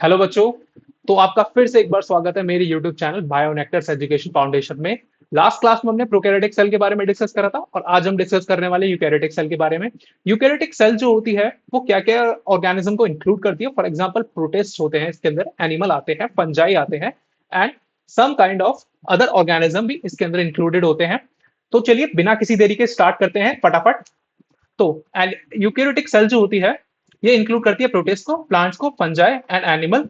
Hello बच्चों। तो आपका फिर से एक बार स्वागत है मेरी यूट्यूब चैनल बायोनेक्टर्स एजुकेशन फाउंडेशन में। लास्ट क्लास में हमने प्रोकैरियोटिक सेल के बारे में डिस्कस करा था और आज हम डिस्कस करने वाले यूकैरियोटिक सेल के बारे में। यूकैरियोटिक सेल जो होती है वो क्या क्या ऑर्गेनिज्म को इंक्लूड करती है। फॉर एग्जांपल प्रोटिस्ट होते हैं, इसके अंदर एनिमल आते हैं, फंजाई आते हैं and some kind of other organism भी इसके अंदर इंक्लूडेड होते हैं। तो चलिए बिना किसी देरी के स्टार्ट करते हैं फटाफट। तो यूकैरियोटिक सेल जो होती है ये इंक्लूड करती है प्रोटिस्ट को, प्लांट्स को, फंजाई एंड एनिमल।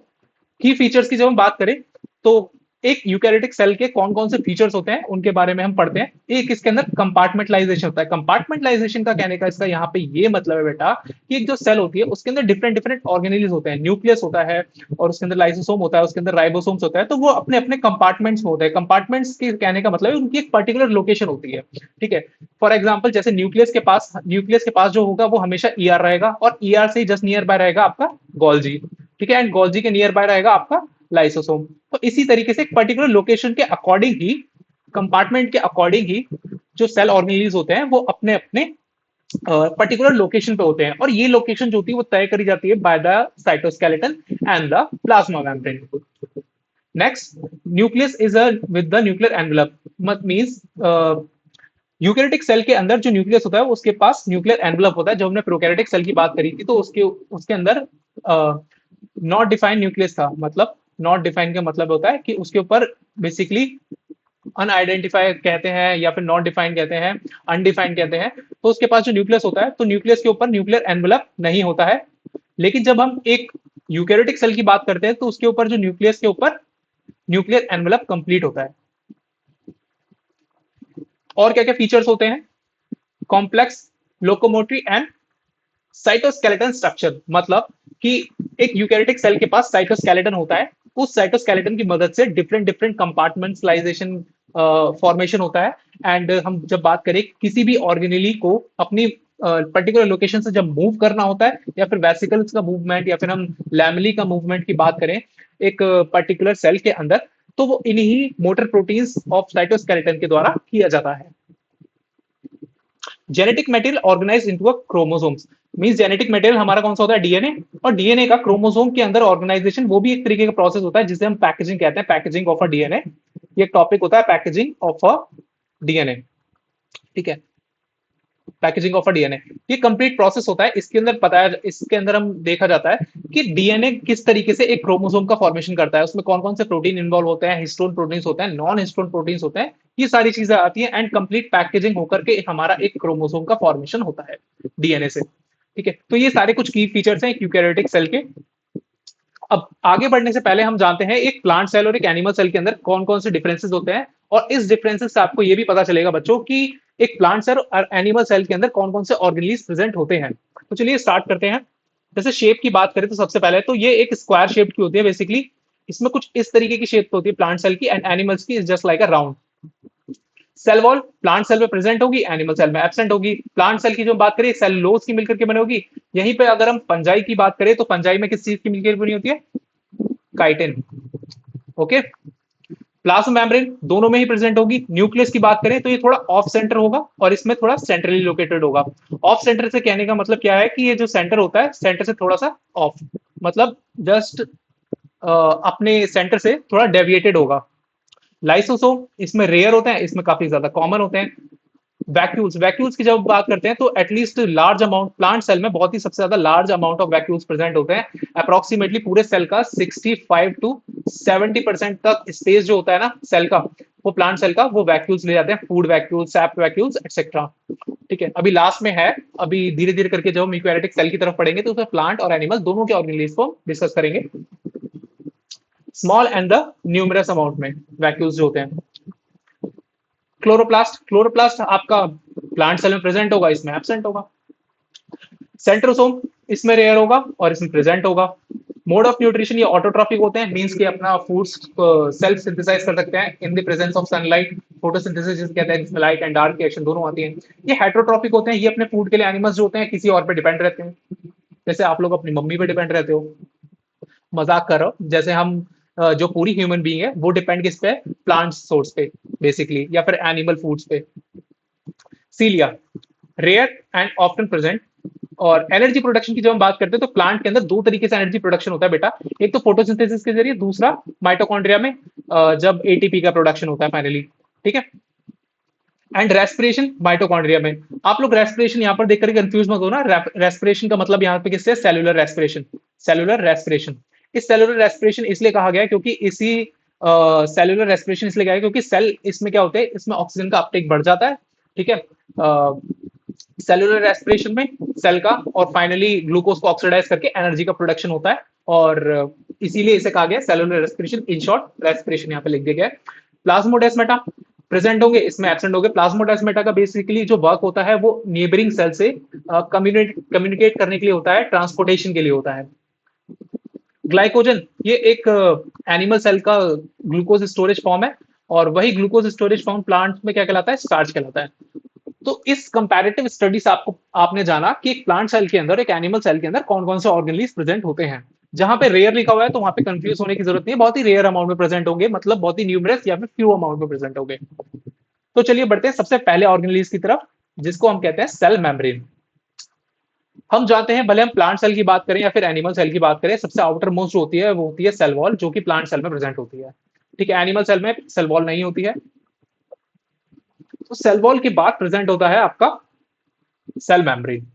की फीचर्स की जब हम बात करें तो एक यूकैरियोटिक सेल के कौन कौन से फीचर्स होते हैं उनके बारे में हम पढ़ते हैं। एक इसके अंदर कंपार्टमेंटलाइजेशन होता है। कंपार्टमेंटलाइजेशन का कहने का इसका यहाँ पे ये मतलब है बेटा कि एक जो सेल होती है उसके अंदर डिफरेंट डिफरेंट ऑर्गेनेल्स होते हैं, न्यूक्लियस होता है और उसके अंदर लाइसोसोम होता है, उसके अंदर राइबोसोम्स होता है। तो वो अपने अपने कंपार्टमेंट्स होते हैं। कंपार्टमेंट्स के कहने का मतलब है उनकी एक पर्टिकुलर लोकेशन होती है। ठीक है। फॉर एग्जाम्पल जैसे न्यूक्लियस के पास जो होगा वो हमेशा ईआर रहेगा और ईआर से जस्ट नियर बाय रहेगा आपका गोल्जी। ठीक है। एंड गोल्जी के नियर बाय रहेगा आपका लाइसोसोम। तो इसी तरीके से एक पर्टिकुलर लोकेशन के अकॉर्डिंग ही, कंपार्टमेंट के अकॉर्डिंग ही जो सेल ऑर्गेनेल्स होते हैं वो अपने अपने पर्टिकुलर लोकेशन पे होते हैं और ये लोकेशन जो होती है वो तय करी जाती है by the cytoskeleton and the plasma membrane. Next, nucleus is a with the nuclear envelope means eukaryotic cell के अंदर जो न्यूक्लियस होता है उसके पास न्यूक्लियर एनवेलप होता है। जब हमने प्रोकैरियोटिक सेल की बात करी थी तो उसके उसके अंदर नॉट डिफाइंड न्यूक्लियस था। मतलब नॉट डिफाइंड का मतलब होता है कि उसके ऊपर बेसिकली अनआइडेंटिफाइड कहते हैं या फिर नॉट डिफाइंड कहते हैं, अनडिफाइंड कहते हैं। तो उसके पास जो न्यूक्लियस होता है तो न्यूक्लियस के ऊपर न्यूक्लियर एनवेलप नहीं होता है। लेकिन जब हम एक यूकैरियोटिक सेल की बात करते हैं तो उसके ऊपर जो न्यूक्लियस के ऊपर न्यूक्लियर एनवेलप कंप्लीट होता है। और क्या क्या फीचर्स होते हैं? Complex locomotory and cytoskeleton structure. मतलब कि एक यूकैरियोटिक सेल के पास साइटोस्केलेटन होता है। उस साइटोस्केलेटन की मदद से डिफरेंट डिफरेंट कंपार्टमेंटलाइजेशन फॉर्मेशन होता है। एंड हम जब बात करें किसी भी ऑर्गेनेली को अपनी पर्टिकुलर लोकेशन से जब मूव करना होता है या फिर वेसिकल्स का मूवमेंट या फिर हम लैमिली का मूवमेंट की बात करें एक पर्टिकुलर सेल के अंदर, तो वो इन्हीं मोटर प्रोटीन्स ऑफ साइटोस्केलेटन के द्वारा किया जाता है। Genetic material organize into a chromosomes means genetic material हमारा कौन सा होता है? डीएनए। और डीएनए का क्रोमोसोम के अंदर ऑर्गेनाइजेशन वो भी एक तरीके का प्रोसेस होता है जिसे हम पैकेजिंग कहते हैं, पैकेजिंग ऑफ अ डीएनए। ये एक टॉपिक होता है पैकेजिंग ऑफ अ डीएनए। ठीक है। पैकेजिंग ऑफ अ डीएनए ये कंप्लीट प्रोसेस होता है। इसके अंदर पता है, इसके अंदर हम देखा जाता है कि डीएनए किस तरीके से एक क्रोमोसोम का फॉर्मेशन करता है, उसमें कौन कौन से प्रोटीन इन्वॉल्व होते हैं, हिस्टोन प्रोटीन्स होते हैं, नॉन हिस्टोन प्रोटीन्स होते हैं। ये सारी चीजें आती हैं एंड कंप्लीट पैकेजिंग होकर के हमारा एक क्रोमोसोम का फॉर्मेशन होता है डीएनए से। ठीक है। तो ये सारे कुछ की फीचर्स हैं यूकैरियोटिक सेल के। अब आगे बढ़ने से पहले हम जानते हैं एक प्लांट सेल और एक एनिमल सेल के अंदर कौन कौन से डिफरेंसेस होते हैं। और इस डिफरेंसेस से आपको ये भी पता चलेगा बच्चों कि एक प्लांट सेल और एनिमल सेल के अंदर कौन कौन से ऑर्गेनेल्स प्रेजेंट होते हैं। तो चलिए स्टार्ट करते हैं। जैसे शेप की बात करें तो सबसे पहले तो ये एक स्क्वायर शेप की होती है बेसिकली। इसमें कुछ इस तरीके की शेप होती है प्लांट सेल की एंड एनिमल्स की is just like a round. Cell wall plant cell में प्रेजेंट होगी, एनिमल सेल में एब्सेंट होगी। प्लांट सेल की जो बात करें सेलुलोज की मिलकर के बनी होगी। यहीं पे अगर हम फंजाई की बात करें तो फंजाई में किस चीज की मिलकर बनी होती है? काइटिन। ओके। प्लाज्मा मेम्ब्रेन दोनों में ही प्रेजेंट होगी। न्यूक्लियस की बात करें तो ये थोड़ा ऑफ सेंटर होगा और इसमें थोड़ा सेंट्रली लोकेटेड होगा। ऑफ सेंटर से कहने का मतलब क्या है कि ये जो सेंटर होता है सेंटर से थोड़ा सा ऑफ, मतलब जस्ट अपने सेंटर से थोड़ा डेविएटेड होगा। लाइसोसोम इसमें रेयर होते हैं, इसमें काफी ज्यादा कॉमन होते हैं। वैक्यूल्स, वैक्यूल्स की जब बात करते हैं तो at least large amount plant cell में बहुत ही सबसे ज्यादा large amount of vacuoles present होते हैं। अप्रोक्सीमेटली पूरे सेल का 65 to 70% तक स्पेस जो होता है ना सेल का, वो प्लांट सेल का वो वैक्यूल्स ले जाते हैं, food vacuoles, SAP vacuoles etcetera. ठीक है। अभी लास्ट में है, अभी धीरे धीरे करके जब हम यूकैरियोटिक सेल की तरफ पढ़ेंगे तो उसमें प्लांट और एनिमल दोनों के ऑर्गेनेल्स को डिस्कस करेंगे। Small and the numerous amount में वैक्यूल्स जो होते हैं। क्लोरोप्लास्ट, क्लोरोप्लास्ट आपका प्लांट सेल में प्रेजेंट होगा, इसमें एब्सेंट होगा। सेंट्रोसोम इसमें रेयर होगा और इसमें प्रेजेंट होगा। मोड ऑफ न्यूट्रिशन ये ऑटोट्रॉफिक होते हैं, मींस कि अपना फूड्स सेल्फ सिंथेसाइज कर सकते हैं in the presence of sunlight. Photosynthesis जिसे कहते हैं जिसमें लाइट एंड डार्क की एक्शन दोनों आती है। ये हेटरोट्रॉफिक होते हैं, ये अपने फूड के लिए एनिमल्स जो होते हैं किसी और पे डिपेंड रहते हैं। जैसे आप लोग अपनी मम्मी पे डिपेंड रहते हो, मजाक कर रहा हूं, जैसे हम जो पूरी ह्यूमन बीइंग है वो डिपेंड किस पे? प्लांट सोर्स पे बेसिकली, या फिर एनिमल फूड्स पे। सीलिया रेयर एंड ऑफ्टन प्रेजेंट। और एनर्जी प्रोडक्शन की जब हम बात करते हैं तो प्लांट के अंदर दो तरीके से एनर्जी प्रोडक्शन होता है बेटा। एक तो फोटोसिंथेसिस के जरिए, दूसरा माइटोकॉन्ड्रिया में जब एटीपी का प्रोडक्शन होता है फाइनली, ठीक है। एंड रेस्पिरेशन माइटोकॉन्ड्रिया में। आप लोग रेस्पिरेशन यहाँ पर देख कर कंफ्यूज मत हो ना, रेस्पिरेशन का मतलब यहाँ पे किससे, सेलुलर रेस्पिरेशन। सेलुलर रेस्पिरेशन, इस सेलुलर रेस्पिरेशन इसलिए कहा गया है क्योंकि इसी सेलुलर रेस्पिरेशन इसलिए कहा है क्योंकि सेल इसमें क्या होते हैं, इसमें ऑक्सीजन का अपटेक बढ़ जाता है, ठीक है। सेलुलर रेस्पिरेशन में सेल का और फाइनली ग्लूकोज को ऑक्सीडाइज करके एनर्जी का प्रोडक्शन होता है, और इसीलिए इसे कहा गया cellular respiration, in short respiration यहाँ पे लिख दिया गया है। प्लाज्मोडेस्माटा प्रेजेंट होंगे, इसमें एब्सेंट होंगे। प्लाज्मोडेस्माटा का बेसिकली जो वर्क होता है वो नेबरिंग सेल से कम्युनिकेट करने के लिए होता है, ट्रांसपोर्टेशन के लिए होता है। ग्लाइकोजन, ये एक एनिमल सेल का ग्लूकोज स्टोरेज फॉर्म है, और वही ग्लूकोज स्टोरेज फॉर्म प्लांट में क्या कहलाता है, स्टार्च कहलाता है। तो इस कंपैरेटिव स्टडी से आपने जाना कि एक प्लांट सेल के अंदर, एक एनिमल सेल के अंदर कौन कौन से ऑर्गेनलीज प्रेजेंट होते हैं। जहां पे रेयर लिखा हुआ है तो वहां पे कंफ्यूज होने की जरूरत नहीं है, बहुत ही रेयर अमाउंट में प्रेजेंट होंगे, मतलब बहुत ही न्यूमरस या फिर फ्यू अमाउंट में प्रेजेंट होंगे। तो चलिए बढ़ते हैं सबसे पहले ऑर्गेनलीज की तरफ, जिसको हम कहते हैं सेल मेम्ब्रेन। हम जानते हैं, भले हम प्लांट सेल की बात करें या फिर एनिमल सेल की बात करें, सबसे आउटर मोस्ट होती है वो होती है सेल वॉल, जो कि प्लांट सेल में प्रेजेंट होती है, ठीक है। एनिमल सेल में सेल वॉल नहीं होती है। तो सेल वॉल के बाद प्रेजेंट होता है आपका सेल मेम्ब्रेन।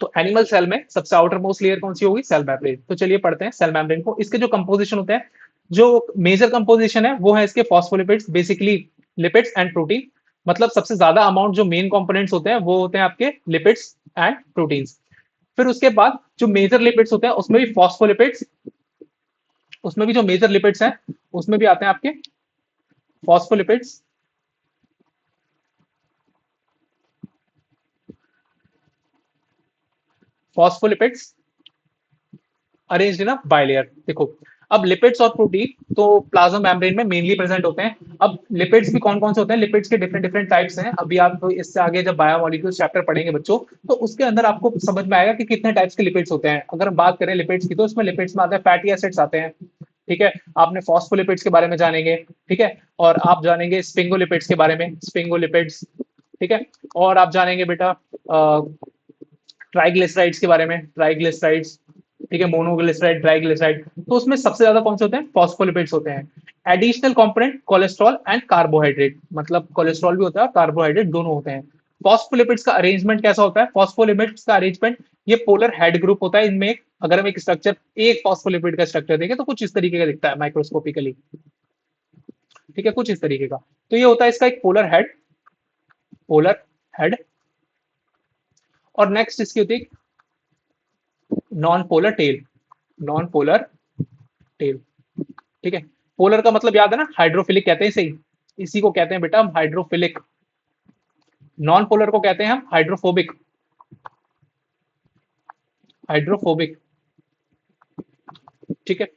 तो एनिमल सेल में सबसे आउटर मोस्ट लेयर कौन सी होगी, सेल मेम्ब्रेन। तो चलिए पढ़ते हैं सेल मेम्ब्रेन को। इसके जो कंपोजिशन होते हैं, जो मेजर कंपोजिशन है वो है इसके phospholipids, basically lipids and protein. मतलब सबसे ज्यादा अमाउंट जो मेन कंपोनेंट्स होते हैं वो होते हैं आपके लिपिड्स एंड प्रोटीन्स। फिर उसके बाद जो मेजर लिपिड्स होते हैं उसमें भी फॉस्फोलिपिड्स, उसमें भी जो मेजर लिपिड्स हैं उसमें भी आते हैं आपके phospholipids, phospholipids arranged in a bilayer. देखो, अब लिपिड्स और प्रोटीन तो प्लाज्मा मेम्ब्रेन में मेनली प्रेजेंट होते हैं। अब लिपिड्स भी कौन कौन से होते हैं, लिपिड्स के डिफरेंट डिफरेंट टाइप्स हैं। अभी आप इससे आगे जब बायोमोलिक्यूल्स चैप्टर पढ़ेंगे बच्चों, तो उसके अंदर आपको समझ में आएगा कि कितने टाइप्स के लिपिड्स होते हैं। अगर हम बात करें लिपिड्स की, तो इसमें लिपिड्स में आते हैं फैटी एसिड्स आते हैं, ठीक है। आपने फॉस्फोलिपिड्स के बारे में जानेंगे, ठीक है। और आप जानेंगे स्पिंगोलिपिड्स के बारे में, स्पिंगोलिपिड्स, ठीक है। और आप जानेंगे बेटा ट्राइग्लिसराइड्स के बारे में, ट्राइग्लिसराइड्स, ठीक है, मोनोग्लिसराइड, ट्राइग्लिसराइड। तो उसमें सबसे ज्यादा कौन से होते हैं, फॉस्फोलिपिड्स होते हैं। Additional component cholesterol and carbohydrate, मतलब कोलेस्ट्रॉल भी होता है और कार्बोहाइड्रेट दोनों होते हैं। फॉस्फोलिपिड्स का अरेंजमेंट कैसा होता है, फॉस्फोलिपिड्स का अरेंजमेंट ये पोलर हेड ग्रुप होता है। इनमें अगर हम एक स्ट्रक्चर, एक फॉस्फोलिपिड का स्ट्रक्चर देखें तो कुछ इस तरीके का दिखता है माइक्रोस्कोपिकली, ठीक है, कुछ इस तरीके का। तो ये होता है इसका एक पोलर हेड, पोलर हेड। और नेक्स्ट इसकी होती है non polar tail, non polar tail, ठीक है। पोलर का मतलब याद है ना, हाइड्रोफिलिक कहते हैं इसे, इसी को कहते हैं बेटा हम हाइड्रोफिलिक। नॉन पोलर को कहते हैं हम हाइड्रोफोबिक, हाइड्रोफोबिक, ठीक है।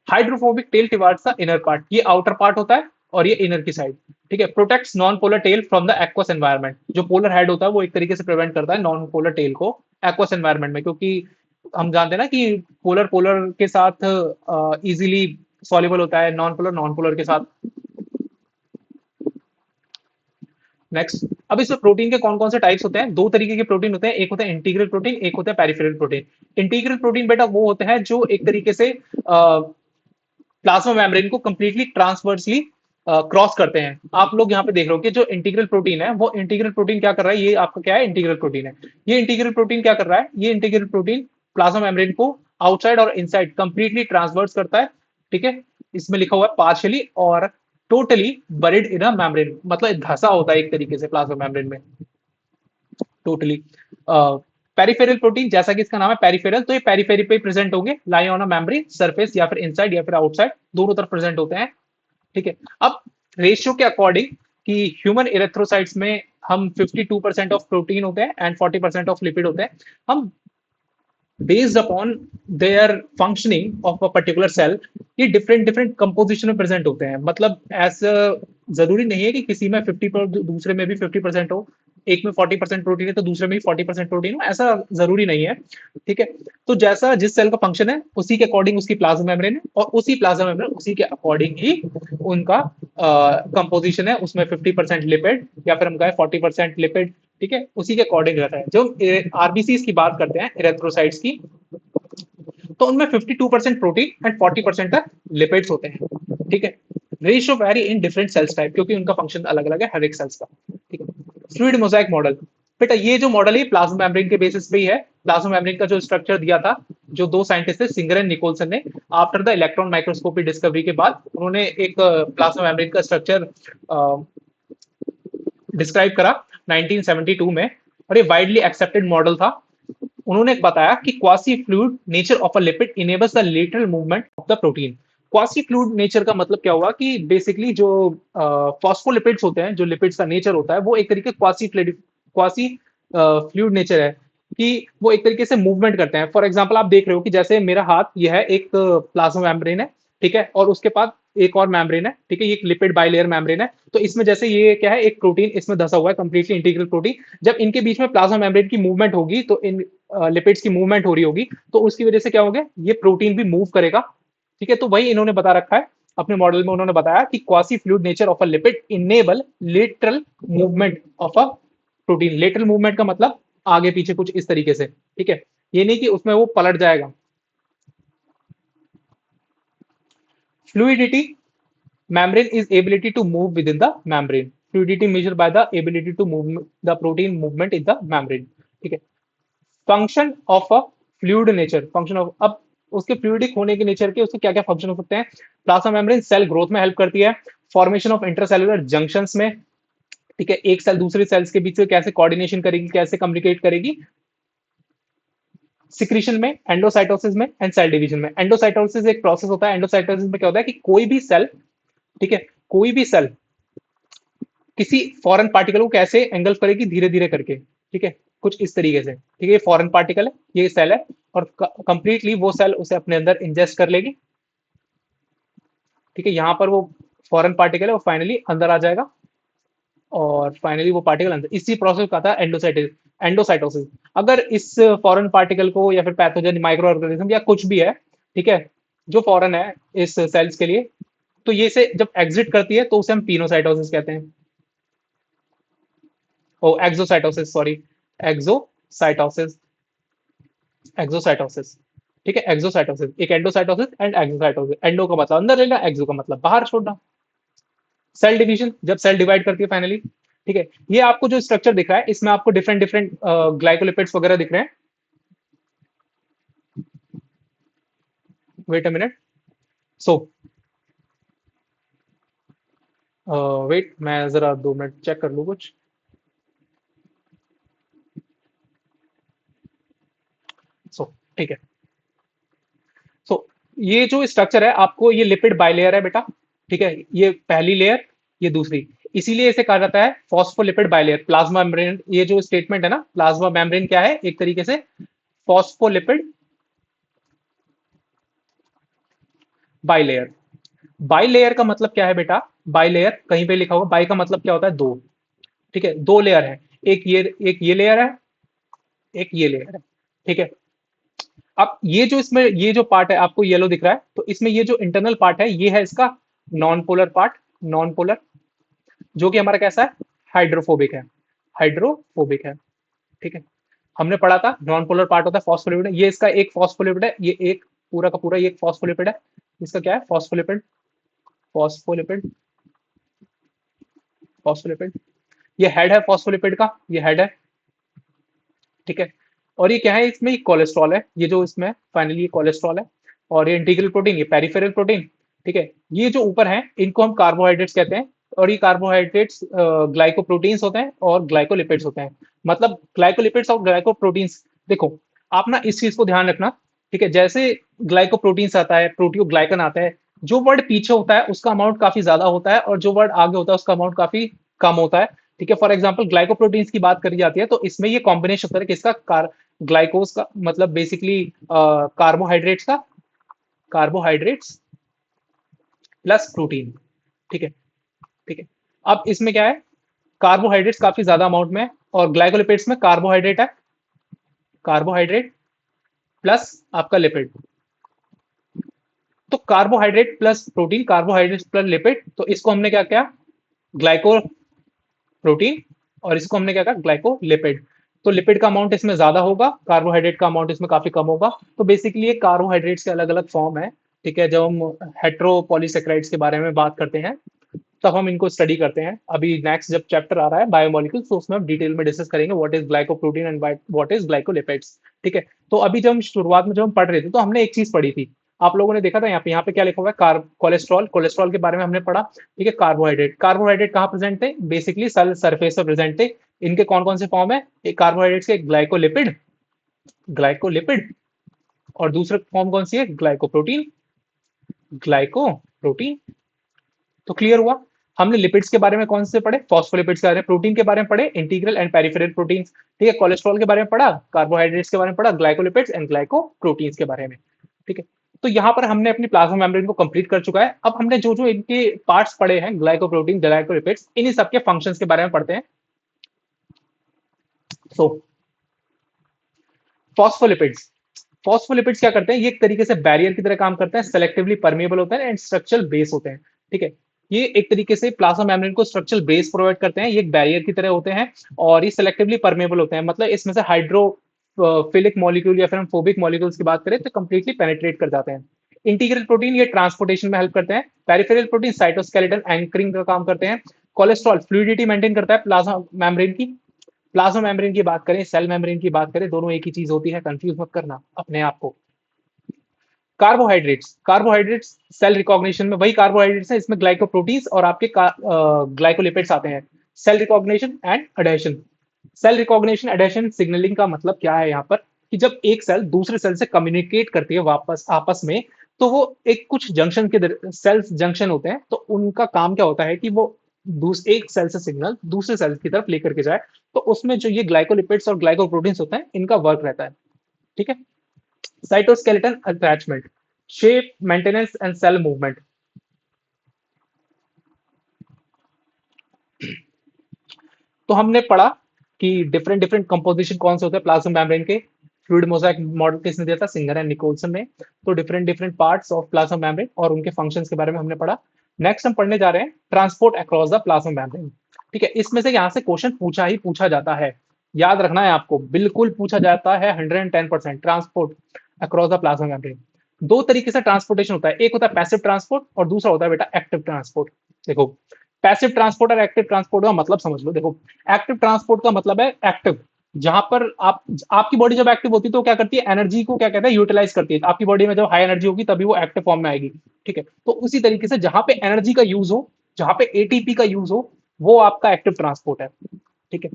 Hydrophobic tell towards the inner part, ये आउटर पार्ट होता है और ये इनर की साइड, ठीक है। Protects non polar tail from the aqueous environment, जो पोलर हेड होता है वो एक तरीके से प्रिवेंट करता है नॉन पोलर टेल को एक्वस एनवायरनमेंट में, क्योंकि हम जानते हैं ना कि पोलर पोलर के साथ इजीली सॉल्युबल होता है, नॉन पोलर के साथ। नेक्स्ट, अब इसमें प्रोटीन के कौन कौन से टाइप्स होते हैं, दो तरीके के प्रोटीन होते हैं, एक होता है इंटीग्रल प्रोटीन, एक होता है पेरिफेरल प्रोटीन। इंटीग्रल प्रोटीन बेटा वो होते हैं जो एक तरीके से प्लाज्मा मेम्ब्रेन को कंप्लीटली ट्रांसवर्सली क्रॉस करते हैं। आप लोग यहाँ पे देख रहे हो कि जो इंटीग्रल प्रोटीन है, वो इंटीग्रल प्रोटीन क्या कर रहा है, ये आपका क्या है, इंटीग्रल प्रोटीन है। ये इंटीग्रल प्रोटीन क्या कर रहा है, ये इंटीग्रल प्रोटीन प्लाज्मा मेम्ब्रेन को आउटसाइड और इनसाइड कंप्लीटली ट्रांसवर्स करता है, ठीक है। इसमें लिखा हुआ है पार्शियली और totally buried in a membrane, मतलब धसा होता है एक तरीके से प्लाज्मा मेम्ब्रेन में टोटली। पेरिफेरल प्रोटीन, जैसा कि इसका नाम है पेरिफेरल, तो ये पेरिफेरी पे प्रेजेंट होंगे, lie on a membrane surface, या फिर इनसाइड या फिर आउटसाइड, दोनों तरफ प्रेजेंट होते हैं, ठीक है। अब रेशियो के अकॉर्डिंग कि ह्यूमन इरेथ्रोसाइट्स में हम 52% ऑफ प्रोटीन होते हैं एंड 40% ऑफ लिपिड होते हैं। हम based upon their functioning of a particular cell, ये डिफरेंट डिफरेंट कंपोजिशन में प्रेजेंट होते हैं। मतलब ऐसा जरूरी नहीं है कि किसी में 50 पर दूसरे में भी 50% हो, एक में 40% प्रोटीन है तो दूसरे में भी 40% प्रोटीन हो, ऐसा जरूरी नहीं है, ठीक है। तो जैसा जिस सेल का फंक्शन है उसी के अकॉर्डिंग उसकी प्लाज्मा मेम्ब्रेन है, और उसी प्लाज्मा मेम्ब्रेन उसी के अकॉर्डिंग ही उनका कंपोजिशन है। उसमें 50% लिपिड या फिर हम कहें 40% लिपिड, ठीक है, उसी के अकॉर्डिंग रहता है। जब आरबीसी की बात करते हैं, इरेथ्रोसाइट्स की, तो उनमें 52% प्रोटीन एंड 40% तक लिपिड्स होते हैं। ठीक है, ratio very in different cells type, क्योंकि उनका फंक्शन अलग अलग है हर एक सेल्स का। ठीक है, फ्लूइड मोजाइक मॉडल, बेटा ये जो मॉडल है प्लाज्मा मेम्ब्रेन के बेसिस पे ही है। प्लाज्मा मेम्ब्रेन का जो स्ट्रक्चर दिया था, जो दो साइंटिस्ट थे सिंगर एंड निकोलसन ने, after the electron microscopy discovery के बाद उन्होंने एक प्लाज्मा मेम्ब्रेन का स्ट्रक्चर डिस्क्राइब करा 1972 में, और ये वाइडली एक्सेप्टेड मॉडल था। उन्होंने बताया कि quasi fluid nature of a lipid enables the lateral movement of the protein. Quasi fluid nature का मतलब क्या हुआ कि बेसिकली जो फॉस्फोलिपिड्स होते हैं, जो लिपिड्स का नेचर होता है, वो एक तरीके क्वासी फ्लूइड नेचर है, कि वो एक तरीके से मूवमेंट करते हैं। फॉर एग्जाम्पल आप देख रहे हो कि जैसे मेरा हाथ, यह है एक प्लाज्मा मेम्ब्रेन है, ठीक है, और उसके पास एक और मेम्ब्रेन है, ठीक है, ये एक लिपिड बाइलेयर मेम्ब्रेन है। तो इसमें जैसे ये क्या है, एक प्रोटीन इसमें धसा हुआ है, कंप्लीटली इंटीग्रल प्रोटीन। जब इनके बीच में प्लाज्मा मेम्ब्रेन की मूवमेंट होगी, तो इन लिपिड्स की मूवमेंट हो रही होगी, तो उसकी वजह से क्या होगा, ये प्रोटीन भी मूव करेगा। ठीक है, तो वही इन्होंने बता रखा है अपने मॉडल में। उन्होंने बताया कि quasi fluid nature of a lipid enable lateral movement of a protein. Lateral movement का मतलब आगे पीछे कुछ इस तरीके से। ठीक है, ये नहीं कि उसमें वो पलट जाएगा। Fluidity membrane is ability to move within the membrane. Fluidity measured by the ability to move the protein movement in the membrane. ठीक है, function of a fluid nature, function of, अब उसके फ्लूइडिक होने के नेचर के उसके क्या क्या फंक्शन हो सकते हैं। प्लाज्मा मेम्ब्रेन सेल ग्रोथ में हेल्प करती है, फॉर्मेशन ऑफ इंटरसेलुलर जंक्शंस में। ठीक है, एक सेल दूसरी सेल्स के बीच में कैसे कोऑर्डिनेशन करेगी, कैसे कम्युनिकेट करेगी। सिक्रीशन में, एंडोसाइटोसिस में, एंड सेल डिवीजन में। एंडोसाइटोसिस एक प्रोसेस होता है। एंडोसाइटोसिस में क्या होता है कि कोई भी सेल, ठीक है, कोई भी सेल किसी फॉरेन पार्टिकल को कैसे एंगल्फ करेगी, धीरे धीरे करके। ठीक है, कुछ इस तरीके से। ठीक है, ये फॉरेन पार्टिकल है, ये सेल है, और कंप्लीटली वो सेल उसे अपने अंदर इंजेस्ट कर लेगी। ठीक है, यहाँ पर वो फॉरेन पार्टिकल है, वो फाइनली अंदर आ जाएगा, और फाइनली वो पार्टिकल अंदर, इसी प्रोसेस का था एंडोसाइटोसिस। अगर इस फॉरेन पार्टिकल को, या फिर पैथोजन माइक्रो ऑर्गेनिज्म या कुछ भी है, ठीक है, जो फॉरेन है इस सेल्स के लिए, तो ये से जब एग्जिट करती है तो उसे हम पिनोसाइटोसिस कहते हैं। ओ एक्सोसाइटोसिस, सॉरी, एक्सोसाइटोसिस, एक्सोसाइटोसिस। ठीक है, एक्सोसाइटोसिस, एक एंडोसाइटोसिस एंड एक्सोसाइटोसिस। एंडो का मतलब अंदर लेना, एक्सो का मतलब बाहर छोड़ना। सेल डिवीजन, जब सेल डिवाइड करती है फाइनली। ठीक है, ये आपको जो स्ट्रक्चर दिख रहा है, इसमें आपको डिफरेंट डिफरेंट ग्लाइकोलिपिड्स वगैरह दिख रहे हैं। Wait a minute. So wait, मैं जरा 2 मिनट चेक कर लूँ कुछ। सो ठीक है, सो ये जो स्ट्रक्चर है, आपको ये लिपिड बाइलेयर है बेटा। ठीक है, ये पहली लेयर, ये दूसरी, इसीलिए इसे कहा जाता है फॉस्फोलिपिड बाइलेयर। प्लाज्मा मेम्ब्रेन, ये जो स्टेटमेंट है ना, प्लाज्मा मेम्ब्रेन क्या है, एक तरीके से फॉस्फोलिपिड बाइलेयर। बाइलेयर का मतलब क्या है बेटा, बाइलेयर कहीं पे लिखा होगा, बाई का मतलब क्या होता है, दो। ठीक है, दो लेयर है, एक ये लेयर है, एक ये लेयर है। ठीक है, अब ये जो इसमें ये जो पार्ट है आपको येलो दिख रहा है, तो इसमें ये जो इंटरनल पार्ट है, ये है इसका non polar part, non polar, जो कि हमारा कैसा है, हाइड्रोफोबिक है, हाइड्रोफोबिक है। ठीक है, हमने पढ़ा था नॉन पोलर पार्ट होता है फॉस्फोलिपिड, ये इसका एक फॉस्फोलिपिड है, ये एक पूरा का पूरा ये एक फॉस्फोलिपिड है। इसका क्या है, फॉस्फोलिपिड, फॉस्फोलिपिड, फॉस्फोलिपिड। ये हेड है फॉस्फोलिपिड का, ये हेड है। ठीक है, और ये क्या है, इसमें कोलेस्ट्रॉल है, ये जो इसमें फाइनली ये कोलेस्ट्रॉल है, और ये इंटीग्रल प्रोटीन, ये पेरिफेरल प्रोटीन। ठीक है, ये जो ऊपर है इनको हम कार्बोहाइड्रेट्स कहते हैं, और ये कार्बोहाइड्रेट्स ग्लाइकोप्रोटीन्स होते हैं और ग्लाइकोलिपिड्स होते हैं। मतलब ग्लाइकोलिपिड्स और ग्लाइकोप्रोटीन्स, देखो आप ना इस चीज को ध्यान रखना। ठीक है, जैसे ग्लाइकोप्रोटीन्स आता है, प्रोटियोग्लाइकन आता है, जो वर्ड पीछे होता है उसका अमाउंट काफी ज्यादा होता है, और जो वर्ड आगे होता है उसका अमाउंट काफी कम होता है। ठीक है, फॉर एग्जाम्पल ग्लाइकोप्रोटीन्स की बात करी जाती है, तो इसमें ये कॉम्बिनेशन होता है किसका, ग्लाइकोज का, मतलब बेसिकली कार्बोहाइड्रेट्स का, कार्बोहाइड्रेट्स प्लस प्रोटीन। ठीक है, ठीक है, अब इसमें क्या है, कार्बोहाइड्रेट्स काफी ज्यादा अमाउंट में है, और ग्लाइकोलिपिड्स में कार्बोहाइड्रेट है, कार्बोहाइड्रेट प्लस आपका लिपिड। तो carbohydrate plus protein, carbohydrate plus lipid, तो इसको हमने क्या किया, ग्लाइको प्रोटीन और इसको हमने क्या कहा, ग्लाइकोलिपिड। तो लिपिड का अमाउंट इसमें ज्यादा होगा, कार्बोहाइड्रेट का अमाउंट इसमें काफी कम होगा। तो बेसिकली ये कार्बोहाइड्रेट्स के अलग अलग फॉर्म है। ठीक है, जब हम हेट्रोपॉलीसेकेराइड्स के बारे में बात करते हैं तब हम इनको स्टडी करते हैं। अभी नेक्स्ट जब चैप्टर आ रहा है बायोमोलिक्यूल्स, तो उसमें हम डिटेल में डिस्कस करेंगे what is glycoprotein and what is glycolipids. ठीक है, तो अभी जब हम शुरुआत में जब हम पढ़ रहे थे तो हमने एक चीज पढ़ी थी, आप लोगों ने देखा था यहाँ पे क्या लिखा हुआ है, कोलेस्ट्रॉल। कोलेस्ट्रॉल के बारे में हमने पढ़ा। ठीक है, कार्बोहाइड्रेट, कार्बोहाइड्रेट कहाँ प्रेजेंट थे, बेसिकली सेल सरफेस पर प्रेजेंट थे। इनके कौन कौन से फॉर्म है, एक कार्बोहाइड्रेट्स के ग्लाइकोलिपिड, ग्लाइकोलिपिड, और दूसरा फॉर्म कौन सी है, ग्लाइकोप्रोटीन, ग्लाइकोप्रोटीन। तो क्लियर हुआ। हमने लिपिड्स के बारे में कौन से पढ़े, फॉस्फोलिपिड्स के बारे में, प्रोटीन के बारे में पढ़े, इंटीग्रल एंड पेरिफेरल प्रोटीन्स। ठीक है, कोलेस्ट्रॉल के बारे में पढ़ा, कार्बोहाइड्रेट्स के बारे में पढ़ा, ग्लाइकोलिपिड्स एंड ग्लाइकोप्रोटीन्स के बारे में। ठीक है, तो यहाँ पर हमने अपनी प्लाज्मा मेम्ब्रेन को कंप्लीट कर चुका है। अब हमने जो जो इनके पार्ट्स पढ़े हैं, ग्लाइकोप्रोटीन, ग्लाइकोलिपिड्स, इन्हीं सबके फंक्शंस के बारे में पढ़ते हैं। सो फॉस्फोलिपिड्स, फॉस्फोलिपिड्स क्या करते हैं, ये एक तरीके से बैरियर की तरह काम करते हैं, सेलेक्टिवली परमेबल होते हैं एंड स्ट्रक्चरल बेस होते हैं। ठीक है, ये एक तरीके से प्लाज्मा मेम्ब्रेन को स्ट्रक्चरल बेस प्रोवाइड करते हैं, ये एक बैरियर की तरह होते हैं और ये सेलेक्टिवली परमेबल होते हैं। मतलब इसमें से हाइड्रोफिलिक मॉलिक्यूल या फिर हम फोबिक मॉलिक्यूल्स की बात करें तो कंप्लीटली पेनिट्रेट कर जाते हैं। इंटीग्रल प्रोटीन ये ट्रांसपोर्टेशन में हेल्प करते हैं। पेरिफेरल प्रोटीन साइटोस्केलेटन एंकरिंग का काम करते हैं। कोलेस्ट्रॉल फ्लूइडिटी मेंटेन करता है प्लाज्मा मेम्ब्रेन की। प्लाज्मा मेम्ब्रेन की बात करें, सेल मेम्ब्रेन की बात करें, दोनों एक ही चीज होती है, कंफ्यूज मत करना अपने आप को। कार्बोहाइड्रेट्स, कार्बोहाइड्रेट्स सेल रिकॉग्निशन में वही कार्बोहाइड्रेट्स है, इसमें ग्लाइकोप्रोटीन्स और आपके ग्लाइकोलिपिड्स आते हैं। Cell recognition and adhesion, cell recognition adhesion signalling का मतलब क्या है यहाँ पर, कि जब एक सेल दूसरे सेल से कम्युनिकेट करती है वापस आपस में, तो वो एक कुछ जंक्शन के सेल्स जंक्शन होते हैं, तो उनका काम क्या होता है कि वो एक सेल से सिग्नल दूसरे सेल की तरफ लेकर के जाए। तो उसमें जो ये ग्लाइकोलिपिड्स और ग्लाइकोप्रोटीन्स होते हैं, इनका वर्क रहता है। ठीक है, cytoskeleton attachment, shape maintenance and cell movement. तो हमने पढ़ा कि डिफरेंट डिफरेंट कंपोजिशन कौन से होते हैं प्लाज्मा मेम्ब्रेन के। फ्लूइड मोजाइक मॉडल किसने दिया था, सिंगर एंड निकोलसन ने। तो different different parts of plasma membrane और उनके फंक्शंस के बारे में हमने पढ़ा। नेक्स्ट हम पढ़ने जा रहे हैं transport across the plasma membrane. ठीक है, इसमें से यहाँ से क्वेश्चन पूछा जाता है, याद रखना है आपको, बिल्कुल पूछा जाता है 110%। Transport across the plasma membrane, दो तरीके से ट्रांसपोर्टेशन होता है, एक होता है पैसिव ट्रांसपोर्ट और दूसरा होता है बेटा एक्टिव ट्रांसपोर्ट। देखो, पैसिव ट्रांसपोर्ट और एक्टिव ट्रांसपोर्ट का मतलब समझ लो। देखो, एक्टिव ट्रांसपोर्ट का मतलब है एक्टिव, जहां पर आपकी बॉडी जब एक्टिव होती है तो क्या करती है, एनर्जी को क्या कहते हैं, यूटिलाइज करती है। आपकी बॉडी में जब हाई एनर्जी होगी तभी वो एक्टिव फॉर्म में आएगी। ठीक है, तो उसी तरीके से जहां पे एनर्जी का यूज हो, जहां पे एटीपी का यूज हो, वो आपका एक्टिव ट्रांसपोर्ट है। ठीक है,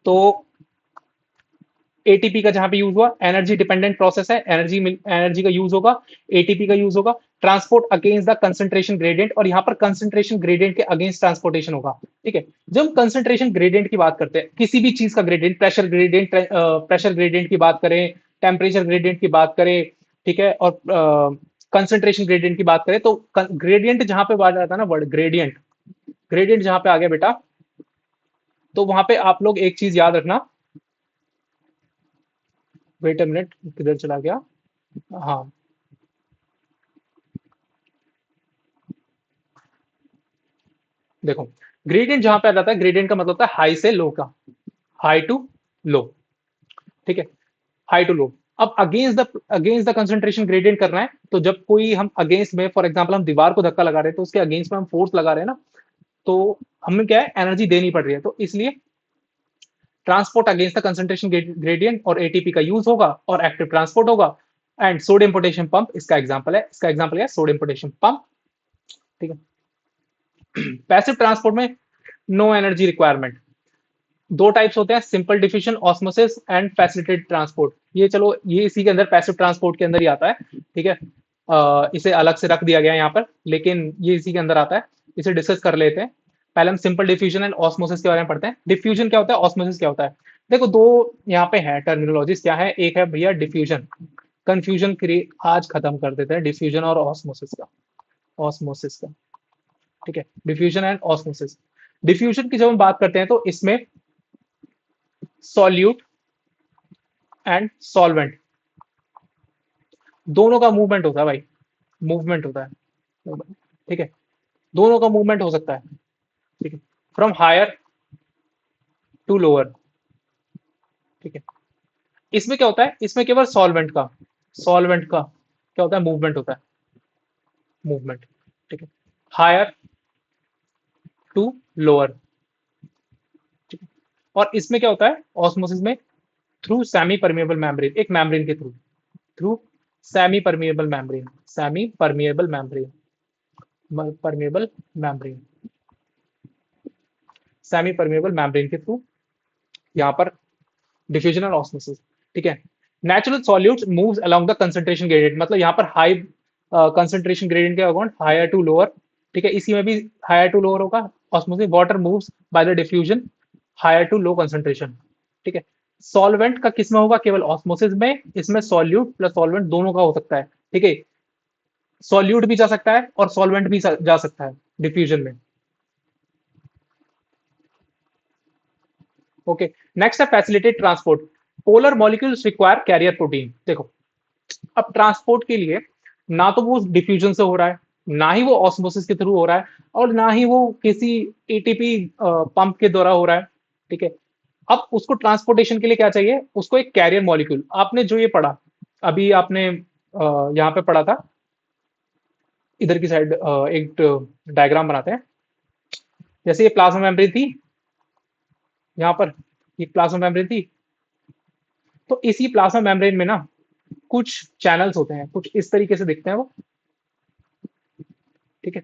तो एटीपी का जहां पे यूज हुआ, एनर्जी डिपेंडेंट प्रोसेस है, एनर्जी का यूज होगा, एटीपी का यूज होगा। Transport against the concentration gradient, और यहाँ पर कंसंट्रेशन ग्रेडियंट के अगेंस्ट ट्रांसपोर्टेशन होगा। ठीक है, जब हम कंसंट्रेशन ग्रेडियंट की बात करते हैं, किसी भी चीज का ग्रेडियंट, प्रेशर ग्रेडियंट की बात करें, टेम्परेचर ग्रेडियंट की बात करें, ठीक है, और कंसंट्रेशन ग्रेडियंट की बात करें, तो ग्रेडियंट जहां पे बात आता है ना, वर्ड ग्रेडियंट, ग्रेडियंट जहां पे आ गया बेटा, तो वहां पे आप लोग एक चीज याद रखना। वेट अ मिनट, किधर चला गया, हाँ, देखो, ग्रेडियंट जहां पे आ जाता है, ग्रेडियंट का मतलब होता है हाई से लो का, हाई टू लो। ठीक है, हाई टू लो। अब अगेंस्ट द कंसंट्रेशन ग्रेडियंट करना है, तो जब कोई हम अगेंस्ट में, फॉर एग्जांपल हम दीवार को धक्का लगा रहे हैं, तो उसके अगेंस्ट में हम फोर्स लगा रहे हैं ना, तो हमें क्या है, एनर्जी देनी पड़ रही है, तो इसलिए transport against the concentration gradient और एटीपी का यूज होगा और एक्टिव ट्रांसपोर्ट होगा। एंड सोडियम पोटेशियम पंप इसका एग्जांपल है, इसका एग्जांपल है सोडियम पोटेशियम पंप। ठीक है, पैसिव ट्रांसपोर्ट में नो एनर्जी रिक्वायरमेंट। दो टाइप्स होते हैं, simple diffusion osmosis and facilitated transport. ये चलो, ये इसी के अंदर पैसिव ट्रांसपोर्ट के अंदर ही आता है। ठीक है, इसे अलग से रख दिया गया है यहाँ पर, लेकिन ये इसी के अंदर आता है, इसे डिस्कस कर लेते हैं। पहले हम सिंपल डिफ्यूजन एंड ऑस्मोसिस के बारे में पढ़ते हैं। डिफ्यूजन क्या होता है, ऑस्मोसिस क्या होता है। देखो, दो यहाँ पे है टर्मिनोलॉजीज, क्या है, एक है भैया डिफ्यूजन, कंफ्यूजन क्रिएट आज खत्म कर देते हैं डिफ्यूजन और ऑस्मोसिस का, ऑस्मोसिस का। ठीक है, डिफ्यूजन एंड ऑस्मोसिस। डिफ्यूजन की जब हम बात करते हैं तो इसमें सॉल्यूट एंड सॉल्वेंट दोनों का मूवमेंट होता है भाई, मूवमेंट होता है। ठीक है, दोनों का मूवमेंट हो सकता है। ठीक है, फ्रॉम हायर टू लोअर। ठीक है, इसमें क्या होता है, इसमें केवल सॉल्वेंट का क्या होता है, मूवमेंट होता है, मूवमेंट। ठीक है, हायर टू लोअर। ठीक है, और इसमें क्या होता है ऑस्मोसिस में, थ्रू सेमी परमिएबल मेम्ब्रेन, एक मेम्ब्रेन के through, through semi permeable membrane, semi permeable membrane, permeable membrane, semi permeable membrane के थ्रू यहाँ पर डिफ्यूजन और ऑस्मोसिस। ठीक है, natural solutes moves along the concentration gradient, मतलब यहाँ पर हाई कंसंट्रेशन ग्रेडियंट के अकॉर्डिंग हायर टू लोअर। ठीक है, इसी में भी हायर टू लोअर होगा osmosis, water moves by the diffusion higher to low concentration. ठीक है, सॉल्वेंट का किस में होगा, केवल ऑस्मोसिस में, इसमें सॉल्यूट प्लस सॉल्वेंट दोनों का हो सकता है। ठीक है, सॉल्यूट भी जा सकता है और सॉल्वेंट भी जा सकता है डिफ्यूजन में। ओके, नेक्स्ट है facilitate transport, polar molecules require carrier protein. देखो, अब ट्रांसपोर्ट के लिए ना तो वो डिफ्यूजन से हो रहा है, ना ही वो ऑस्मोसिस के थ्रू हो रहा है, और ना ही वो किसी एटीपी पंप के द्वारा हो रहा है। ठीक है, अब उसको ट्रांसपोर्टेशन के लिए क्या चाहिए, उसको एक कैरियर मॉलिक्यूल। आपने जो ये पढ़ा, अभी आपने यहाँ पे पढ़ा था, इधर की साइड एक डायग्राम बनाते हैं। जैसे ये प्लाज्मा मेम्ब्रेन थी, यहाँ पर ये प्लाज्मा मेम्ब्रेन थी, तो इसी प्लाज्मा मेम्ब्रेन में ना कुछ चैनल्स होते हैं, कुछ इस तरीके से दिखते हैं वो। ठीक है,